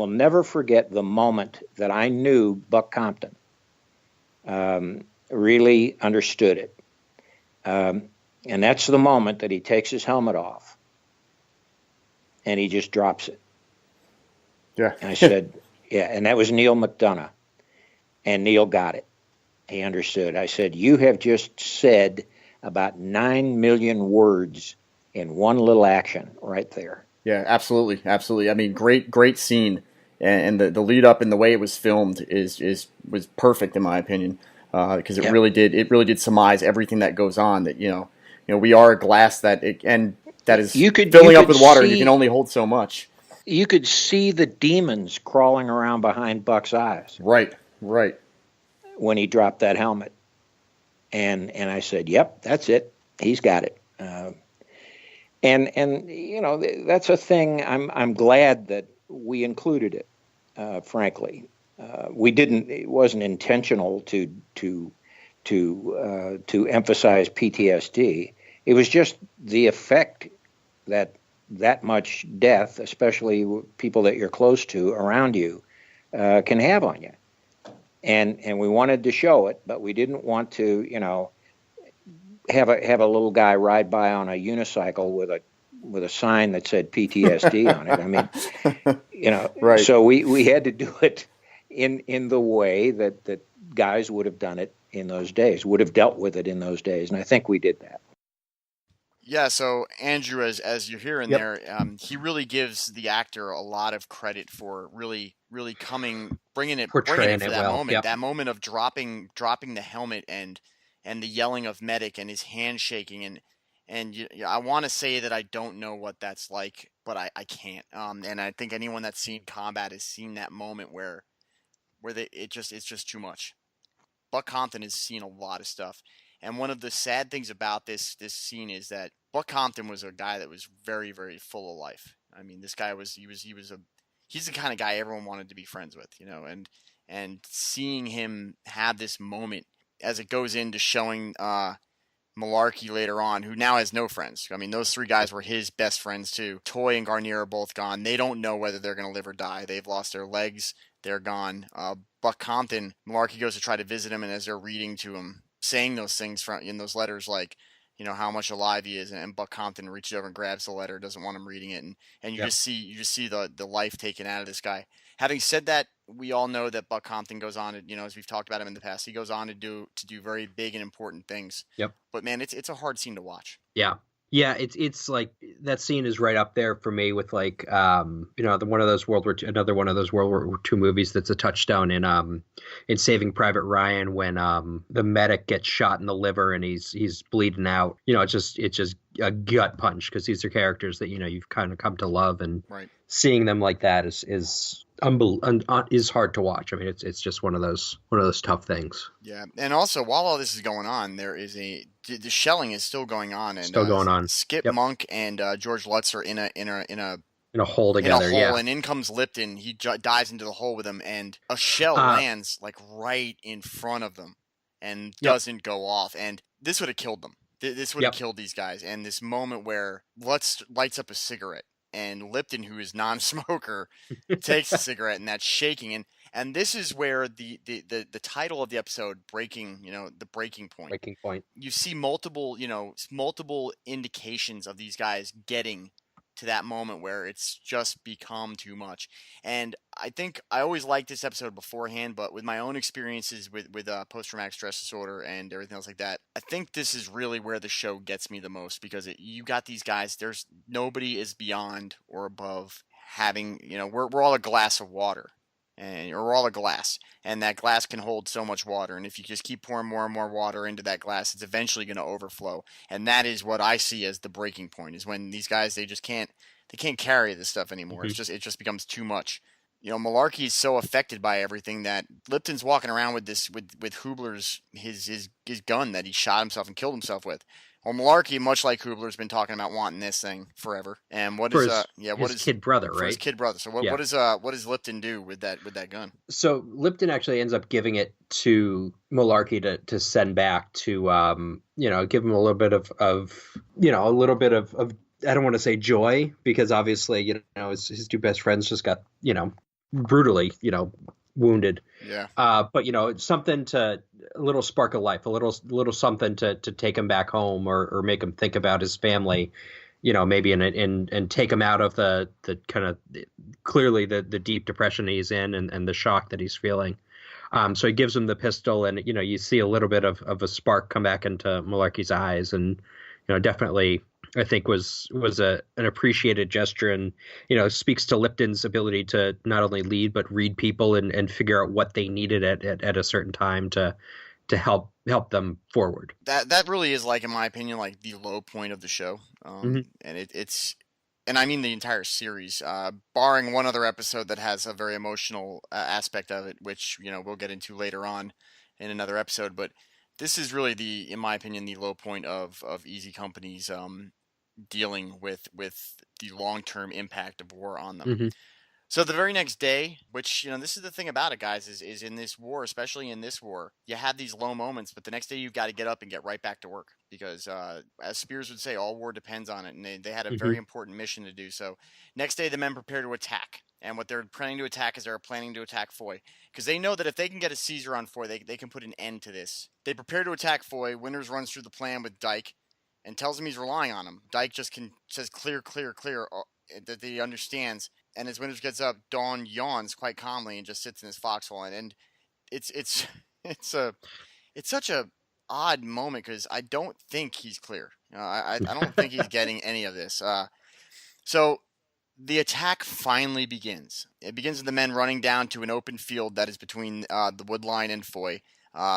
S7: never forget the moment that I knew Buck Compton really understood it. And that's the moment that he takes his helmet off and he just drops it.
S1: Yeah.
S7: And I said, and that was Neil McDonough. And Neil got it. He understood. I said, you have just said about 9 million words in one little action right there.
S1: Yeah, absolutely. Absolutely. I mean, great scene. And the lead up and the way it was filmed was perfect in my opinion. Because it really did surmise everything that goes on, that, we are a glass that is filling up with water, and you can only hold so much.
S7: You could see the demons crawling around behind Buck's eyes.
S1: Right.
S7: When he dropped that helmet. And I said, yep, that's it. He's got it. And that's a thing. I'm glad that we included it, frankly. We didn't. It wasn't intentional to emphasize PTSD. It was just the effect that much death, especially people that you're close to around you, can have on you. And we wanted to show it, but we didn't want to, have a little guy ride by on a unicycle with a sign that said PTSD on it. I mean,
S1: Right.
S7: so we had to do it in the way that guys would have done it in those days, would have dealt with it in those days, and I think we did that.
S1: Yeah, so Andrew, as you're hearing
S6: Yep.
S1: there, he really gives the actor a lot of credit for really bringing it
S6: Portraying
S1: for
S6: it
S1: that
S6: well.
S1: moment,
S6: Yep.
S1: that moment of dropping the helmet and the yelling of medic and his hand shaking and I want to say that I don't know what that's like, but I can't. And I think anyone that's seen combat has seen that moment where it's just too much. Buck Compton has seen a lot of stuff. And one of the sad things about this scene is that Buck Compton was a guy that was very, very full of life. I mean, this guy he's the kind of guy everyone wanted to be friends with, and seeing him have this moment as it goes into showing Malarkey later on, who now has no friends. I mean, those three guys were his best friends too. Toy and Garnier are both gone. They don't know whether they're going to live or die. They've lost their legs. They're gone. Buck Compton, Malarkey goes to try to visit him, and as they're reading to him, saying those things in those letters, like, how much alive he is, and Buck Compton reaches over and grabs the letter, doesn't want him reading it, and you just see the life taken out of this guy. Having said that, we all know that Buck Compton goes on to, as we've talked about him in the past, he goes on to do very big and important things.
S6: Yep.
S1: But man, it's a hard scene to watch.
S6: Yeah. Yeah, it's like that scene is right up there for me with like one of those another one of those World War II movies that's a touchstone in Saving Private Ryan when the medic gets shot in the liver and he's bleeding out. It's just a gut punch because these are characters that you've kind of come to love, and
S1: right.
S6: Seeing them like that is hard to watch. I mean, it's just one of those tough things.
S1: Yeah, and also while all this is going on, there is the shelling is still going on, and
S6: still going on.
S1: Skip
S6: Yep.
S1: Monk and George Lutz are in a
S6: hole together. Yeah,
S1: and in comes Lipton. He dives into the hole with him, and a shell lands like right in front of them, and doesn't go off. And this would have killed them. This would have killed these guys. And this moment where Lutz lights up a cigarette, and Lipton, who is non-smoker, takes a cigarette, and that's shaking. And this is where the title of the episode, breaking, the breaking point.
S6: Breaking point.
S1: You see multiple indications of these guys getting to that moment where it's just become too much. And I think I always liked this episode beforehand, but with my own experiences with post-traumatic stress disorder and everything else like that, I think this is really where the show gets me the most, because you got these guys, there's nobody is beyond or above having, we're all a glass of water. Or all a glass, and that glass can hold so much water, and if you just keep pouring more and more water into that glass, it's eventually going to overflow. And that is what I see as the breaking point, is when these guys, they can't carry this stuff anymore. Mm-hmm. It just becomes too much. Malarkey is so affected by everything that Lipton's walking around with Hubler's his gun that he shot himself and killed himself with. Well, Malarkey, much like Hubler's been talking about wanting this thing forever. And what is his
S6: kid brother, right?
S1: His kid brother. So what does Lipton do with that gun?
S6: So Lipton actually ends up giving it to Malarkey to send back to give him a little bit of I don't want to say joy, because obviously his two best friends just got brutally wounded.
S1: Yeah.
S6: But it's something a little spark of life, a little something to take him back home or make him think about his family, maybe and take him out of the kind of clearly the deep depression he's in and the shock that he's feeling. So he gives him the pistol, and you see a little bit of a spark come back into Malarkey's eyes, and definitely I think was an appreciated gesture, and speaks to Lipton's ability to not only lead but read people and figure out what they needed at a certain time to help them forward.
S1: That really is, like, in my opinion, like the low point of the show, and it's and I mean the entire series, barring one other episode that has a very emotional aspect of it, which we'll get into later on in another episode, but. This is really in my opinion, the low point of Easy Company's dealing with the long-term impact of war on them. Mm-hmm. So the very next day, which, this is the thing about it, guys, is in this war, especially in this war, you have these low moments, but the next day you've got to get up and get right back to work because, as Spears would say, all war depends on it, and they had a very important mission to do. So next day the men prepare to attack, and what they're planning to attack is they're planning to attack Foy, because they know that if they can get a seizure on Foy, they can put an end to this. They prepare to attack Foy. Winters runs through the plan with Dyke. and tells him he's relying on him. Dyke just says clear, clear, clear, that he understands. And as Winters gets up, Dawn yawns quite calmly and just sits in his foxhole. And it's it's such a odd moment because I don't think he's clear. I don't think he's getting any of this. So the attack finally begins. It begins with the men running down to an open field that is between the wood line and Foy.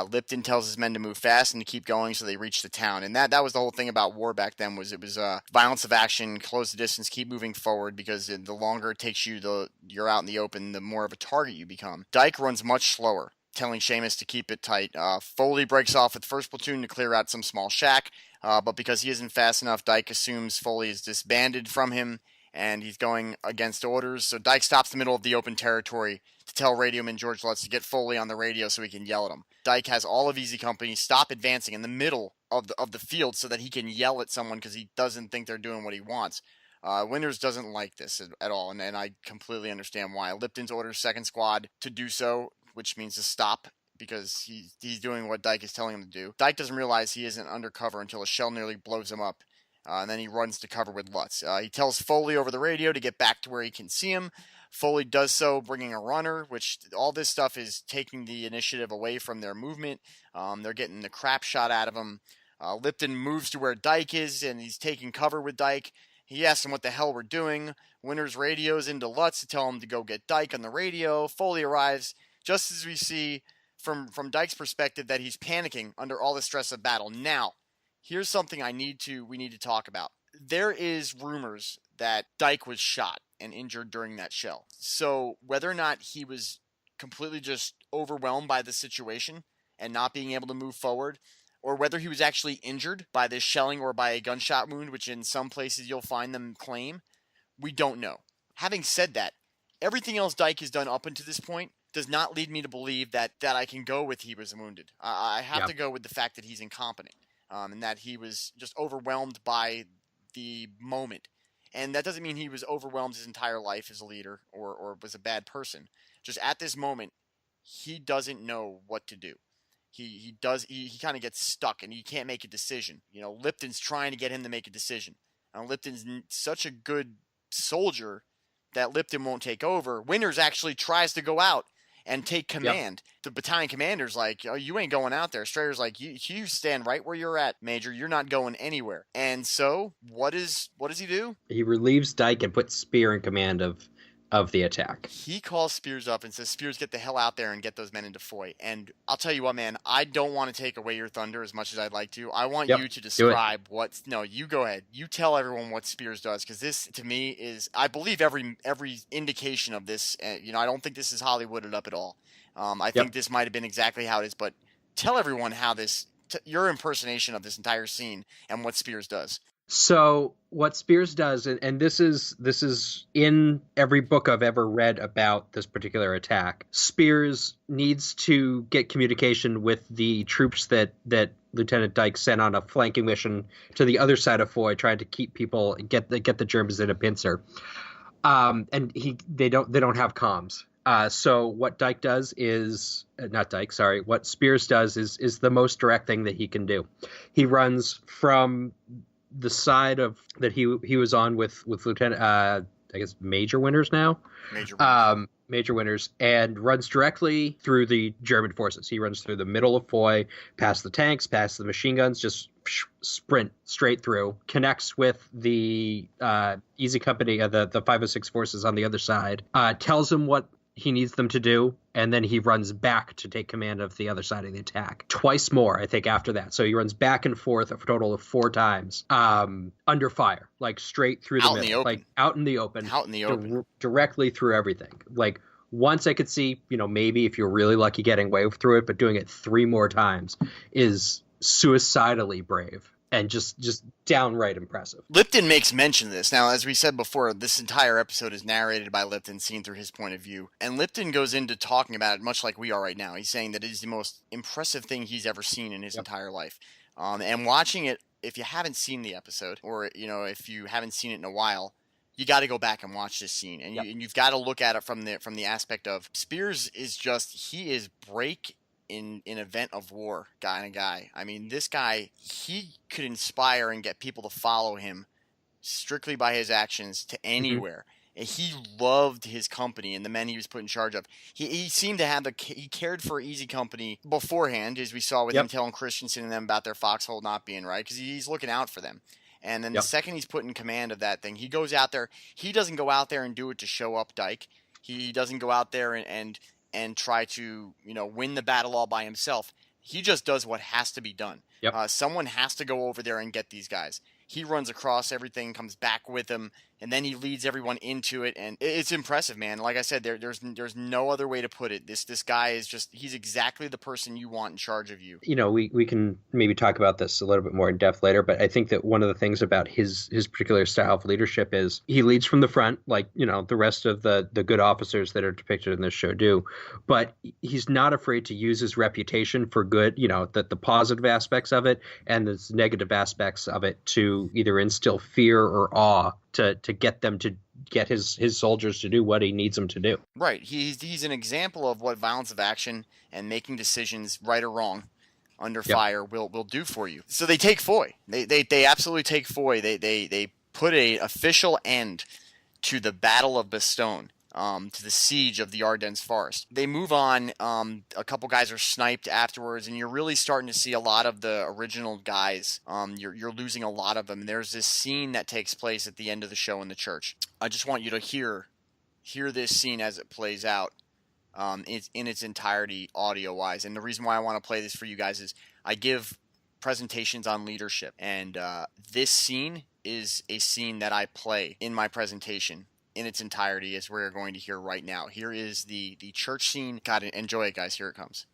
S1: Lipton tells his men to move fast and to keep going so they reach the town. And that was the whole thing about war back then, was it was violence of action, close the distance, keep moving forward, because the longer it takes you're out in the open, the more of a target you become. Dyke runs much slower, telling Seamus to keep it tight. Foley breaks off with the first platoon to clear out some small shack, but because he isn't fast enough, Dyke assumes Foley is disbanded from him, and he's going against orders. So Dyke stops the middle of the open territory to tell radioman George Lutz to get Foley on the radio so he can yell at him. Dyke has all of Easy Company stop advancing in the middle of the field so that he can yell at someone because he doesn't think they're doing what he wants. Winters doesn't like this at all, and I completely understand why. Lipton's orders second squad to do so, which means to stop, because he's doing what Dyke is telling him to do. Dyke doesn't realize he isn't undercover until a shell nearly blows him up, and then he runs to cover with Lutz. He tells Foley over the radio to get back to where he can see him. Foley does so, bringing a runner, which all this stuff is taking the initiative away from their movement. They're getting the crap shot out of him. Lipton moves to where Dyke is, and he's taking cover with Dyke. He asks him what the hell we're doing. Winters radios into Lutz to tell him to go get Dyke on the radio. Foley arrives just as we see from Dyke's perspective that he's panicking under all the stress of battle. Now, here's something we need to talk about. There is rumors that Dyke was shot and injured during that shell. So whether or not he was completely just overwhelmed by the situation and not being able to move forward, or whether he was actually injured by this shelling or by a gunshot wound, which in some places you'll find them claim, we don't know. Having said that, everything else Dyke has done up until this point does not lead me to believe that I can go with he was wounded. I have to go with the fact that he's incompetent, and that he was just overwhelmed by the moment. And that doesn't mean he was overwhelmed his entire life as a leader or was a bad person. Just at this moment, he doesn't know what to do. He kind of gets stuck and he can't make a decision. Lipton's trying to get him to make a decision. Lipton's such a good soldier that Lipton won't take over. Winters actually tries to go out and take command. Yep. The battalion commander's like, "Oh, you ain't going out there." Strader's like, you stand right where you're at, Major. You're not going anywhere." And so what does he do?
S6: He relieves Dyke and puts Spear in command of the attack.
S1: He calls Spears up and says, "Spears, get the hell out there and get those men into Foy." And I'll tell you what, man, I don't want to take away your thunder as much as I'd like to. I want you to describe you go ahead. You tell everyone what Spears does, because this, to me, is, I believe every indication of this. I don't think this is Hollywooded up at all. I think this might have been exactly how it is, but tell everyone how your impersonation of this entire scene and what Spears does.
S6: So what Spears does, and this is in every book I've ever read about this particular attack, Spears needs to get communication with the troops that Lieutenant Dyke sent on a flanking mission to the other side of Foy, trying to keep people, get the Germans in a pincer. And they don't have comms. So what Dyke does is what Spears does is the most direct thing that he can do. He runs from the side of that he was on with Lieutenant I guess Major Winters now. Major Winters, and runs directly through the German forces. He runs through the middle of Foy, past the tanks, past the machine guns, just sprint straight through, connects with the Easy Company, the 506 forces on the other side, tells him what he needs them to do, and then he runs back to take command of the other side of the attack. Twice more, I think, after that. So he runs back and forth a total of 4 times, under fire, like straight through the middle, like out in the open, directly through everything. Like, once I could see, maybe if you're really lucky getting away through it, but doing it 3 more times is suicidally brave. And just downright impressive.
S1: Lipton makes mention of this. Now, as we said before, this entire episode is narrated by Lipton, seen through his point of view. And Lipton goes into talking about it much like we are right now. He's saying that it is the most impressive thing he's ever seen in his entire life. And watching it, if you haven't seen the episode, or if you haven't seen it in a while, you got to go back and watch this scene. And you've got to look at it from the aspect of Spears is he is in an event of war kind of guy. I mean, this guy, he could inspire and get people to follow him strictly by his actions to anywhere. And he loved his company and the men he was put in charge of. He seemed to have he cared for Easy Company beforehand, as we saw with him telling Christensen and them about their foxhole not being right, because he's looking out for them. And then the second he's put in command of that thing, he goes out there. He doesn't go out there and do it to show up, Dyke. He doesn't go out there and try to, win the battle all by himself. He just does what has to be done. Someone has to go over there and get these guys. He runs across everything, comes back with them, and then he leads everyone into it, and it's impressive, man. Like I said, there's no other way to put it. This guy is he's exactly the person you want in charge of you.
S6: We can maybe talk about this a little bit more in depth later, but I think that one of the things about his particular style of leadership is he leads from the front, like, the rest of the good officers that are depicted in this show do, but he's not afraid to use his reputation for good, the positive aspects of it and the negative aspects of it to either instill fear or awe to get them to get his soldiers to do what he needs them to do.
S1: Right. He's an example of what violence of action and making decisions, right or wrong, under fire will do for you. So they take Foy. They absolutely take Foy. They put a official end to the Battle of Bastogne. To the siege of the Ardennes Forest. They move on. A couple guys are sniped afterwards, and you're really starting to see a lot of the original guys. You're losing a lot of them. There's this scene that takes place at the end of the show in the church. I just want you to hear this scene as it plays out in its entirety, audio-wise. And the reason why I want to play this for you guys is I give presentations on leadership, and this scene is a scene that I play in my presentation in its entirety, as we're going to hear right now. Here is the church scene. God, enjoy it, guys. Here it comes.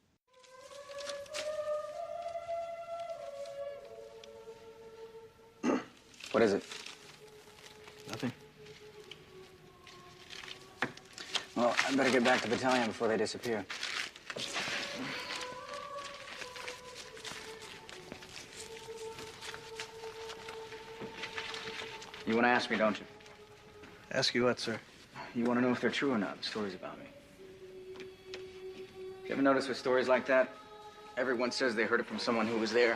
S8: What is it?
S9: Nothing.
S8: Well, I better get back to the battalion before they disappear. You want to ask me, don't you?
S9: Ask you what, sir?
S8: You want to know if they're true or not, the stories about me. You ever notice with stories like that, everyone says they heard it from someone who was there.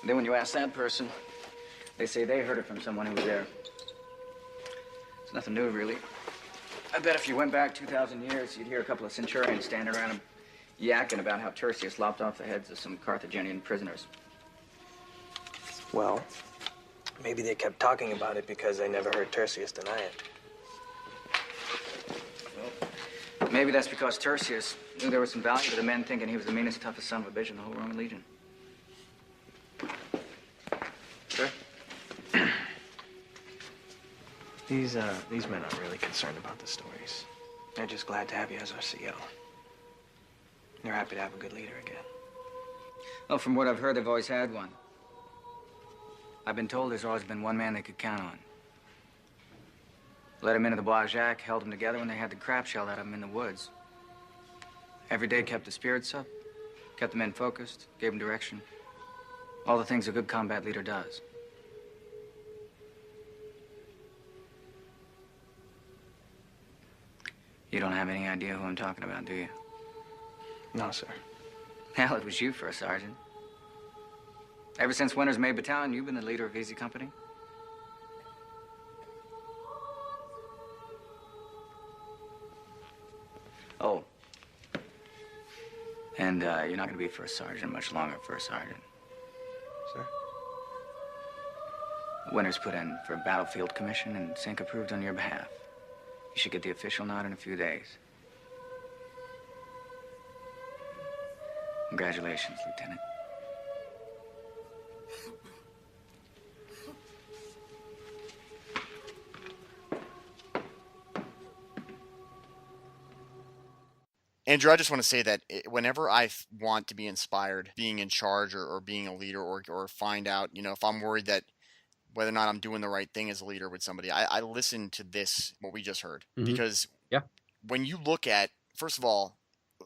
S8: And then when you ask that person, they say they heard it from someone who was there. It's nothing new, really. I bet if you went back 2,000 years, you'd hear a couple of centurions standing around and yakking about how Tertius lopped off the heads of some Carthaginian prisoners.
S9: Well, maybe they kept talking about it because they never heard Tertius deny it.
S8: Maybe that's because Tertius knew there was some value to the men thinking he was the meanest, toughest son of a bitch in the whole Roman legion.
S9: Sure. These men aren't really concerned about the stories. They're just glad to have you as our CO. They're happy to have a good leader again.
S8: Well, from what I've heard, they've always had one. I've been told there's always been one man they could count on. Let him into the Bois Jacques, held them together when they had the crap shelled out of them in the woods. Every day kept the spirits up, kept the men focused, gave them direction. All the things a good combat leader does. You don't have any idea who I'm talking about, do you?
S9: No, sir.
S8: Hell, it was you, First Sergeant. Ever since Winter's May Battalion, you've been the leader of Easy Company. Oh. And you're not going to be First Sergeant much longer, First Sergeant.
S9: Sir?
S8: Winter's put in for a battlefield commission and Sink approved on your behalf. You should get the official nod in a few days. Congratulations, Lieutenant.
S1: Andrew, I just want to say that whenever I want to be inspired, being in charge or being a leader or find out, if I'm worried that whether or not I'm doing the right thing as a leader with somebody, I listen to this, what we just heard. Mm-hmm. Because when you look at, first of all,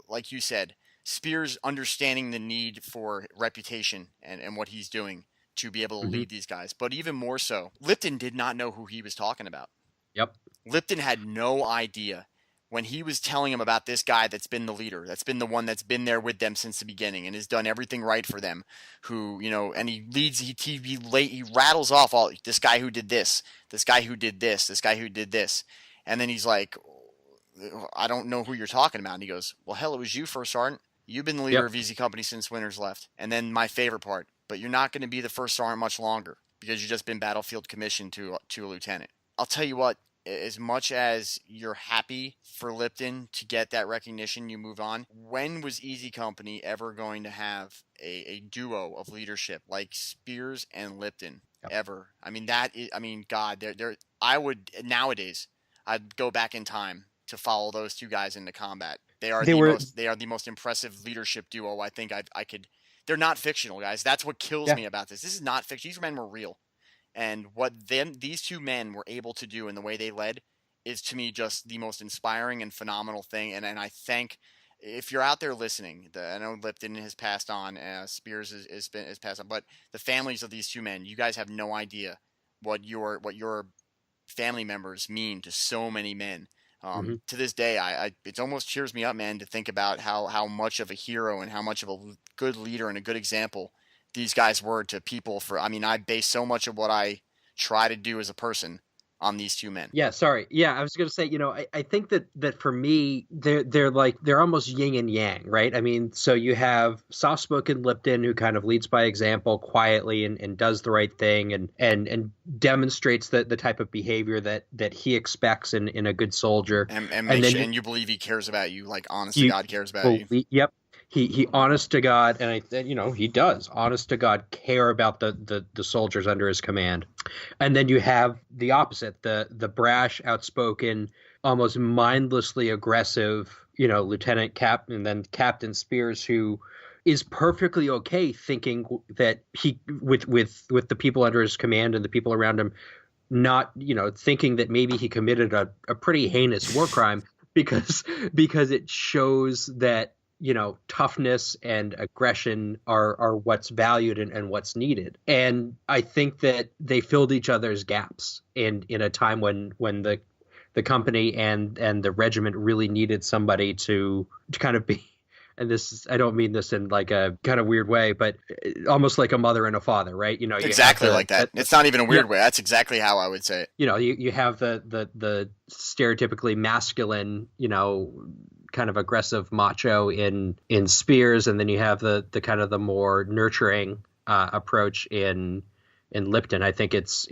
S1: like you said, Spears understanding the need for reputation and what he's doing to be able to lead these guys. But even more so, Lipton did not know who he was talking about.
S6: Yep.
S1: Lipton had no idea when he was telling him about this guy that's been the leader, that's been the one that's been there with them since the beginning and has done everything right for them, who, and he leads, he rattles off all, this guy who did this, this guy who did this, this guy who did this. And then he's like, I don't know who you're talking about. And he goes, well, hell, it was you, First Sergeant. You've been the leader of Easy Company since Winters left. And then my favorite part, but you're not going to be the First Sergeant much longer because you've just been battlefield commissioned to a lieutenant. I'll tell you what, as much as you're happy for Lipton to get that recognition, you move on. When was Easy Company ever going to have a duo of leadership like Spears and Lipton? Ever? I mean, God, I would nowadays, I'd go back in time to follow those two guys into combat. They are the most impressive leadership duo I think I could. They're not fictional, guys. That's what kills me about this. This is not fiction. These men were real. And what these two men were able to do and the way they led is, to me, just the most inspiring and phenomenal thing. And I think if you're out there listening, I know Lipton has passed on, Spears has passed on, but the families of these two men, you guys have no idea what your family members mean to so many men. To this day, it almost cheers me up, man, to think about how much of a hero and how much of a good leader and a good example these guys were to people. I base so much of what I try to do as a person on these two men.
S6: Yeah, sorry. Yeah, I was going to say, I think that for me, they're almost yin and yang, right? I mean, so you have soft-spoken Lipton who kind of leads by example quietly and does the right thing and demonstrates the type of behavior that he expects in a good soldier.
S1: And you believe he cares about you, like honest to God cares about you.
S6: Yep. He honest to God, and he does honest to God care about the soldiers under his command. And then you have the opposite, the brash, outspoken, almost mindlessly aggressive, Lieutenant Captain and then Captain Spears, who is perfectly okay thinking that he with the people under his command and the people around him, not thinking that maybe he committed a pretty heinous war crime because it shows that toughness and aggression are what's valued and what's needed. And I think that they filled each other's gaps in a time when the company and the regiment really needed somebody to kind of be, and I don't mean this in like a kind of weird way, but almost like a mother and a father, right?
S1: Exactly like that. It's not even a weird way. That's exactly how I would say it.
S6: You have the stereotypically masculine, kind of aggressive macho in Spears, and then you have the kind of the more nurturing approach in Lipton. I think it's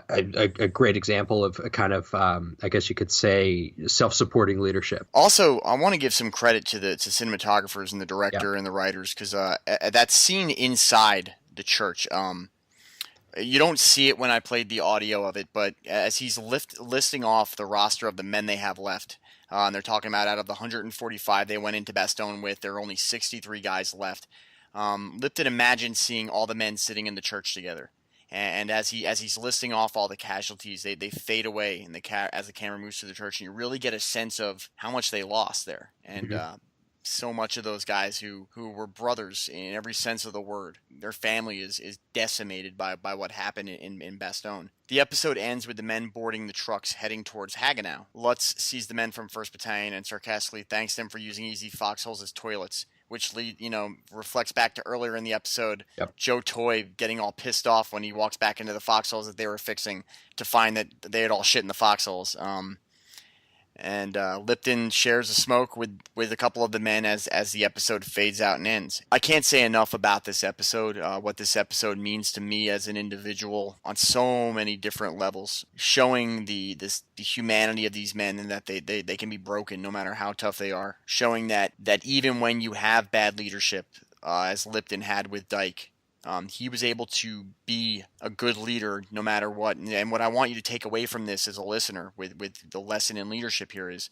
S6: a great example of a kind of I guess you could say self-supporting leadership.
S1: Also, I want to give some credit to cinematographers and the director and the writers, because that scene inside the church. You don't see it when I played the audio of it, but as he's listing off the roster of the men they have left. And they're talking about out of the 145 they went into Bastogne with, there are only 63 guys left. Lipton imagines seeing all the men sitting in the church together. And as he's listing off all the casualties, they fade away as the camera moves to the church, and you really get a sense of how much they lost there. And so much of those guys who were brothers in every sense of the word, their family is decimated by what happened in Bastogne. The episode ends with the men boarding the trucks heading towards Hagenau. Lutz sees the men from 1st Battalion and sarcastically thanks them for using easy foxholes as toilets, which reflects back to earlier in the episode. Joe Toy getting all pissed off when he walks back into the foxholes that they were fixing to find that they had all shit in the foxholes. And Lipton shares a smoke with a couple of the men as the episode fades out and ends. I can't say enough about this episode, what this episode means to me as an individual on so many different levels, showing the humanity of these men and that they can be broken no matter how tough they are, showing that even when you have bad leadership, as Lipton had with Dyke, he was able to be a good leader no matter what. And what I want you to take away from this as a listener with the lesson in leadership here is,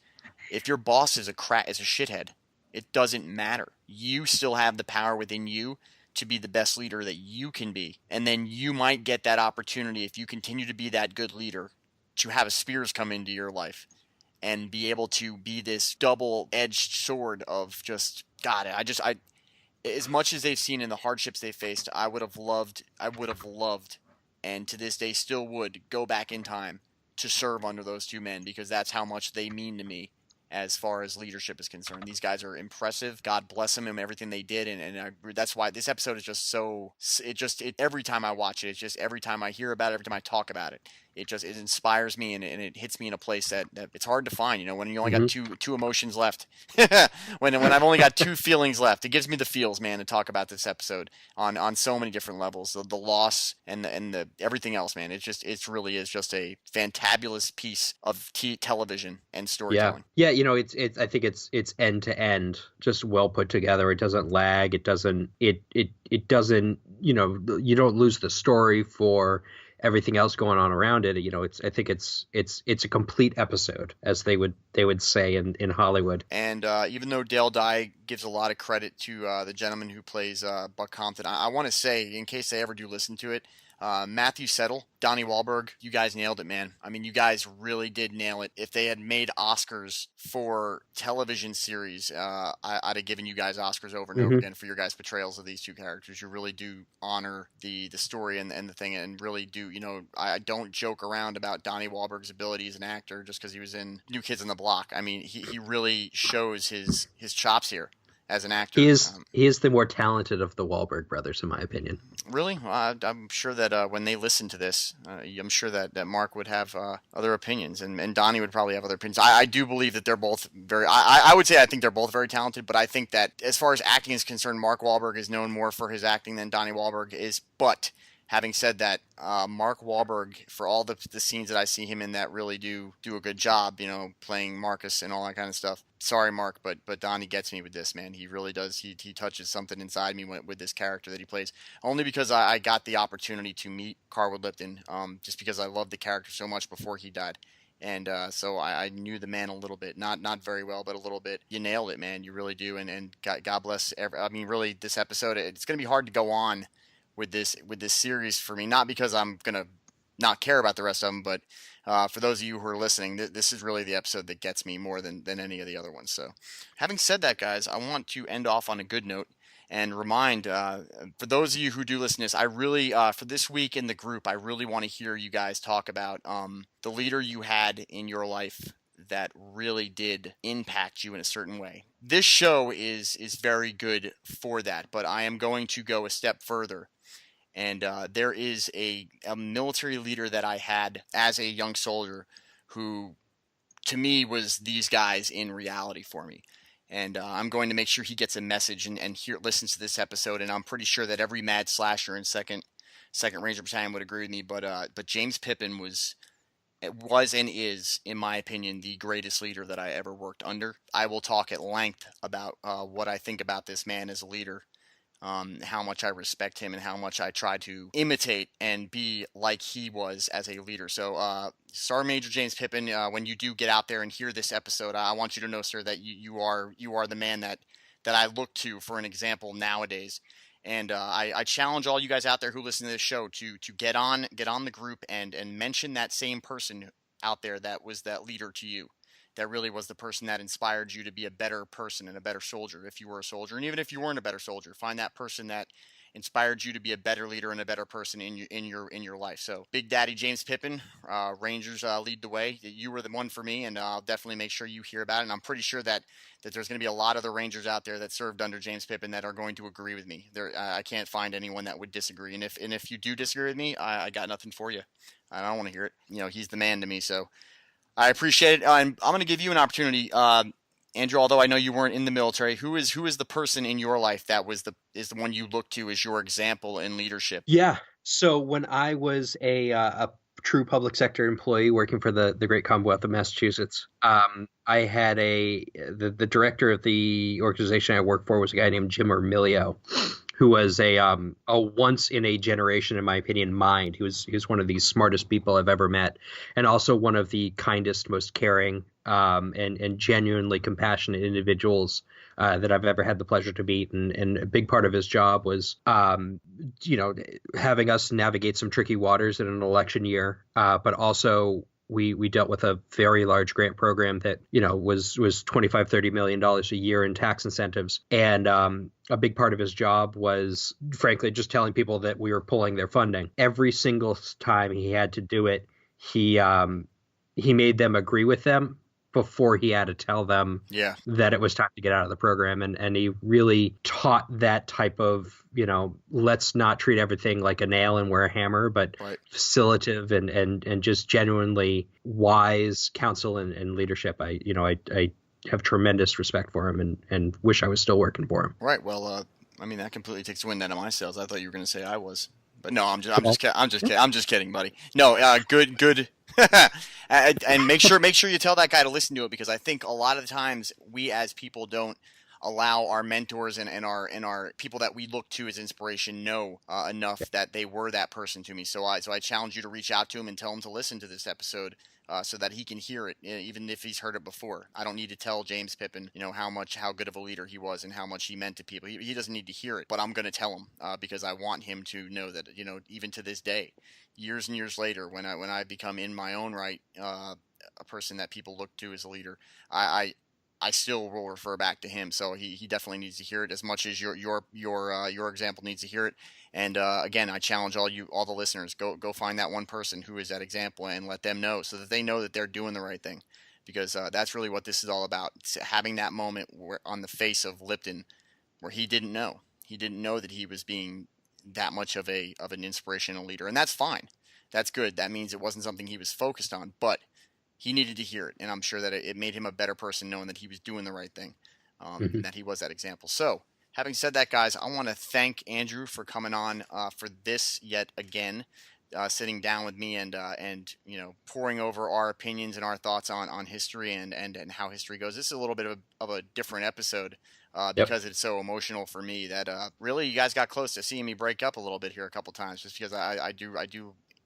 S1: if your boss is a shithead, it doesn't matter. You still have the power within you to be the best leader that you can be. And then you might get that opportunity, if you continue to be that good leader, to have a Spears come into your life and be able to be this double-edged sword of just, God, as much as they've seen in the hardships they faced, I would have loved, and to this day still would, go back in time to serve under those two men, because that's how much they mean to me as far as leadership is concerned. These guys are impressive. God bless them and everything they did. That's why this episode is just so, every time I watch it, it's just every time I hear about it, every time I talk about it, it inspires me and it hits me in a place that it's hard to find, when you only got two emotions left, when I've only got two feelings left. It gives me the feels, man, to talk about this episode on so many different levels, the loss and the everything else, man. It really is just a fantabulous piece of television and storytelling.
S6: Yeah. It's I think it's end to end, just well put together. It doesn't lag. It doesn't, you don't lose the story for everything else going on around it. I think it's a complete episode, as they would say in Hollywood.
S1: And even though Dale Dye gives a lot of credit to the gentleman who plays Buck Compton, I want to say, in case they ever do listen to it, Matthew Settle, Donnie Wahlberg, you guys nailed it, man. I mean, you guys really did nail it. If they had made Oscars for television series, I'd have given you guys Oscars over and over again for your guys' portrayals of these two characters. You really do honor the story and the thing, and really do, I don't joke around about Donnie Wahlberg's ability as an actor just because he was in New Kids on the Block. I mean, he really shows his chops here as an actor.
S6: He is the more talented of the Wahlberg brothers, in my opinion.
S1: Really? I'm sure that when they listen to this, I'm sure that Mark would have other opinions, and Donnie would probably have other opinions. I do believe that they're both very... I would say I think they're both very talented, but I think that as far as acting is concerned, Mark Wahlberg is known more for his acting than Donnie Wahlberg is. But having said that, Mark Wahlberg, for all the scenes that I see him in that really do a good job, playing Marcus and all that kind of stuff. Sorry, Mark, but Donnie gets me with this, man. He really does. He touches something inside me with this character that he plays. Only because I got the opportunity to meet Carwood Lipton, just because I loved the character so much before he died. And so I knew the man a little bit, not very well, but a little bit. You nailed it, man. You really do. And God bless. Really, this episode, it's going to be hard to go on with this series for me, not because I'm gonna not care about the rest of them, but for those of you who are listening, this is really the episode that gets me more than any of the other ones. So having said that, guys, I want to end off on a good note and remind for those of you who do listen to this, I really for this week in the group, I really want to hear you guys talk about the leader you had in your life that really did impact you in a certain way. This show is very good for that, but I am going to go a step further. And there is a military leader that I had as a young soldier who, to me, was these guys in reality for me. And I'm going to make sure he gets a message and listens to this episode. And I'm pretty sure that every mad slasher in Second Ranger Battalion would agree with me. But James Pippin was and is, in my opinion, the greatest leader that I ever worked under. I will talk at length about what I think about this man as a leader. How much I respect him and how much I try to imitate and be like he was as a leader. So, Sergeant Major James Pippin, when you do get out there and hear this episode, I want you to know, sir, that you are the man that I look to for an example nowadays. And I challenge all you guys out there who listen to this show to get on the group and mention that same person out there that was that leader to you. That really was the person that inspired you to be a better person and a better soldier if you were a soldier. And even if you weren't a better soldier, find that person that inspired you to be a better leader and a better person in your life. So Big Daddy James Pippin, Rangers lead the way. You were the one for me, and I'll definitely make sure you hear about it. And I'm pretty sure that there's going to be a lot of the Rangers out there that served under James Pippin that are going to agree with me. I can't find anyone that would disagree. And if you do disagree with me, I got nothing for you. I don't want to hear it. He's the man to me. So I appreciate it. I'm going to give you an opportunity, Andrew. Although I know you weren't in the military, who is the person in your life that is the one you look to as your example in leadership?
S6: Yeah. So when I was a true public sector employee working for the Great Commonwealth of Massachusetts, I had the director of the organization I worked for was a guy named Jim Ermilio, who was a once in a generation, in my opinion, mind. He was one of the smartest people I've ever met, and also one of the kindest, most caring, and genuinely compassionate individuals that I've ever had the pleasure to meet. And a big part of his job was, having us navigate some tricky waters in an election year, but also we dealt with a very large grant program that, was $25-30 million a year in tax incentives. And a big part of his job was, frankly, just telling people that we were pulling their funding. Every single time he had to do it, he he made them agree with them before he had to tell them
S1: Yeah.
S6: that it was time to get out of the program. And he really taught that type of, let's not treat everything like a nail and wear a hammer, but
S1: Right.
S6: facilitative and just genuinely wise counsel and leadership. I have tremendous respect for him and wish I was still working for him.
S1: Right. Well, that completely takes the wind out of my sails. I thought you were going to say I was, but no, I'm just kidding, buddy. No, good. And make sure you tell that guy to listen to it, because I think a lot of the times we as people don't allow our mentors and our people that we look to as inspiration know enough that they were that person to me. So I challenge you to reach out to him and tell him to listen to this episode so that he can hear it, even if he's heard it before. I don't need to tell James Pippin, how good of a leader he was and how much he meant to people. He doesn't need to hear it, but I'm going to tell him because I want him to know that, even to this day, years and years later, when I become in my own right a person that people look to as a leader, I still will refer back to him. So he definitely needs to hear it as much as your example needs to hear it. And again, I challenge all the listeners, go find that one person who is that example and let them know, so that they know that they're doing the right thing, because that's really what this is all about. It's having that moment where on the face of Lipton, where he didn't know that he was being that much of an inspirational leader, and that's fine. That's good. That means it wasn't something he was focused on, but he needed to hear it, and I'm sure that it made him a better person knowing that he was doing the right thing, and that he was that example. So, having said that, guys, I want to thank Andrew for coming on for this yet again, sitting down with me and pouring over our opinions and our thoughts on history and how history goes. This is a little bit of a different episode because it's so emotional for me that really you guys got close to seeing me break up a little bit here a couple times, just because I do.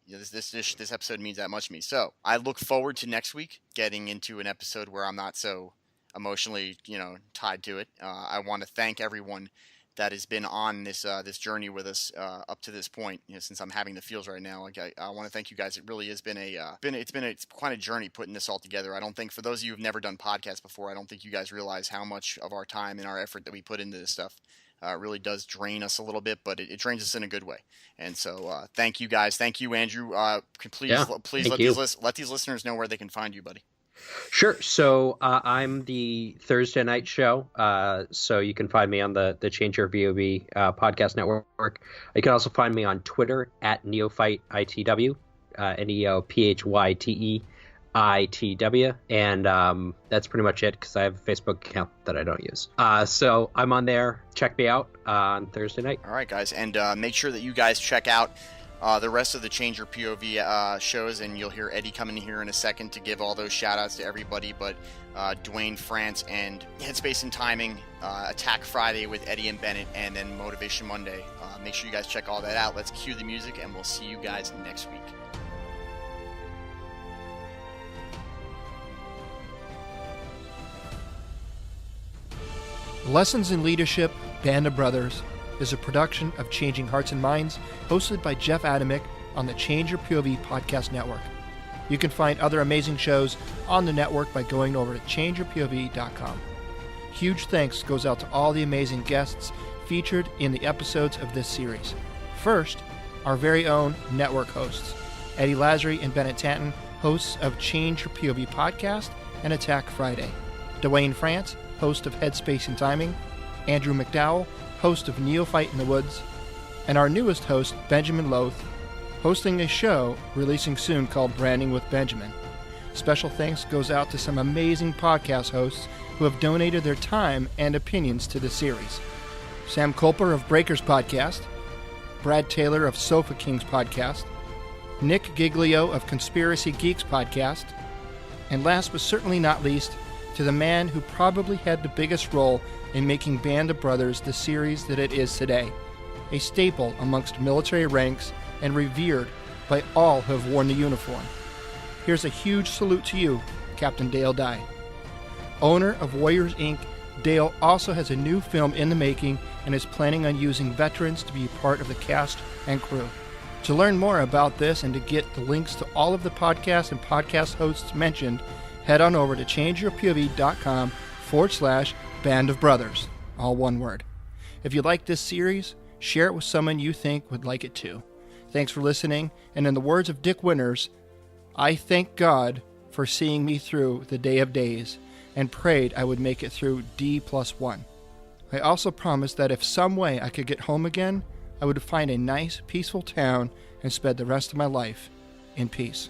S1: This episode means that much to me. So I look forward to next week getting into an episode where I'm not so emotionally, tied to it. I want to thank everyone that has been on this journey with us up to this point. Since I'm having the feels right now, I want to thank you guys. It really has been it's quite a journey putting this all together. I don't think, for those of you who've never done podcasts before, I don't think you guys realize how much of our time and our effort that we put into this stuff. It really does drain us a little bit, but it drains us in a good way. And so thank you guys. Thank you, Andrew. Please let these listeners know where they can find you, buddy.
S6: Sure. So I'm the Thursday night show. So you can find me on the Change Your BOB podcast network. You can also find me on Twitter at NeophyteITW, NeophyteITW. And that's pretty much it, because I have a Facebook account that I don't use. So I'm on there. Check me out on Thursday night.
S1: All right, guys. And make sure that you guys check out the rest of the Change Your POV shows, and you'll hear Eddie coming here in a second to give all those shout-outs to everybody, but Dwayne France and Headspace and Timing, Attack Friday with Eddie and Bennett, and then Motivation Monday. Make sure you guys check all that out. Let's cue the music, and we'll see you guys next week.
S10: Lessons in Leadership, Band of Brothers is a production of Changing Hearts and Minds, hosted by Jeff Adamick on the Change Your POV podcast network. You can find other amazing shows on the network by going over to changeyourpov.com. Huge thanks goes out to all the amazing guests featured in the episodes of this series. First, our very own network hosts, Eddie Lazary and Bennett Tanton, hosts of Change Your POV podcast and Attack Friday. Dwayne France, host of Headspace and Timing. Andrew Mcdowell, host of Neophyte in the Woods. And our newest host, Benjamin Loth, hosting a show releasing soon called Branding with Benjamin. Special thanks goes out to some amazing podcast hosts who have donated their time and opinions to the series. Sam Culper of Breakers Podcast, Brad Taylor of Sofa Kings Podcast, Nick Giglio of Conspiracy Geeks Podcast, and last but certainly not least, to the man who probably had the biggest role in making Band of Brothers the series that it is today, a staple amongst military ranks and revered by all who have worn the uniform. Here's a huge salute to you, Captain Dale Dye. Owner of Warriors Inc., Dale also has a new film in the making and is planning on using veterans to be part of the cast and crew. To learn more about this and to get the links to all of the podcasts and podcast hosts mentioned, head on over to changeyourpov.com/Band of Brothers, all one word. If you like this series, share it with someone you think would like it too. Thanks for listening, and in the words of Dick Winters, I thank God for seeing me through the day of days and prayed I would make it through D+1. I also promised that if some way I could get home again, I would find a nice, peaceful town and spend the rest of my life in peace.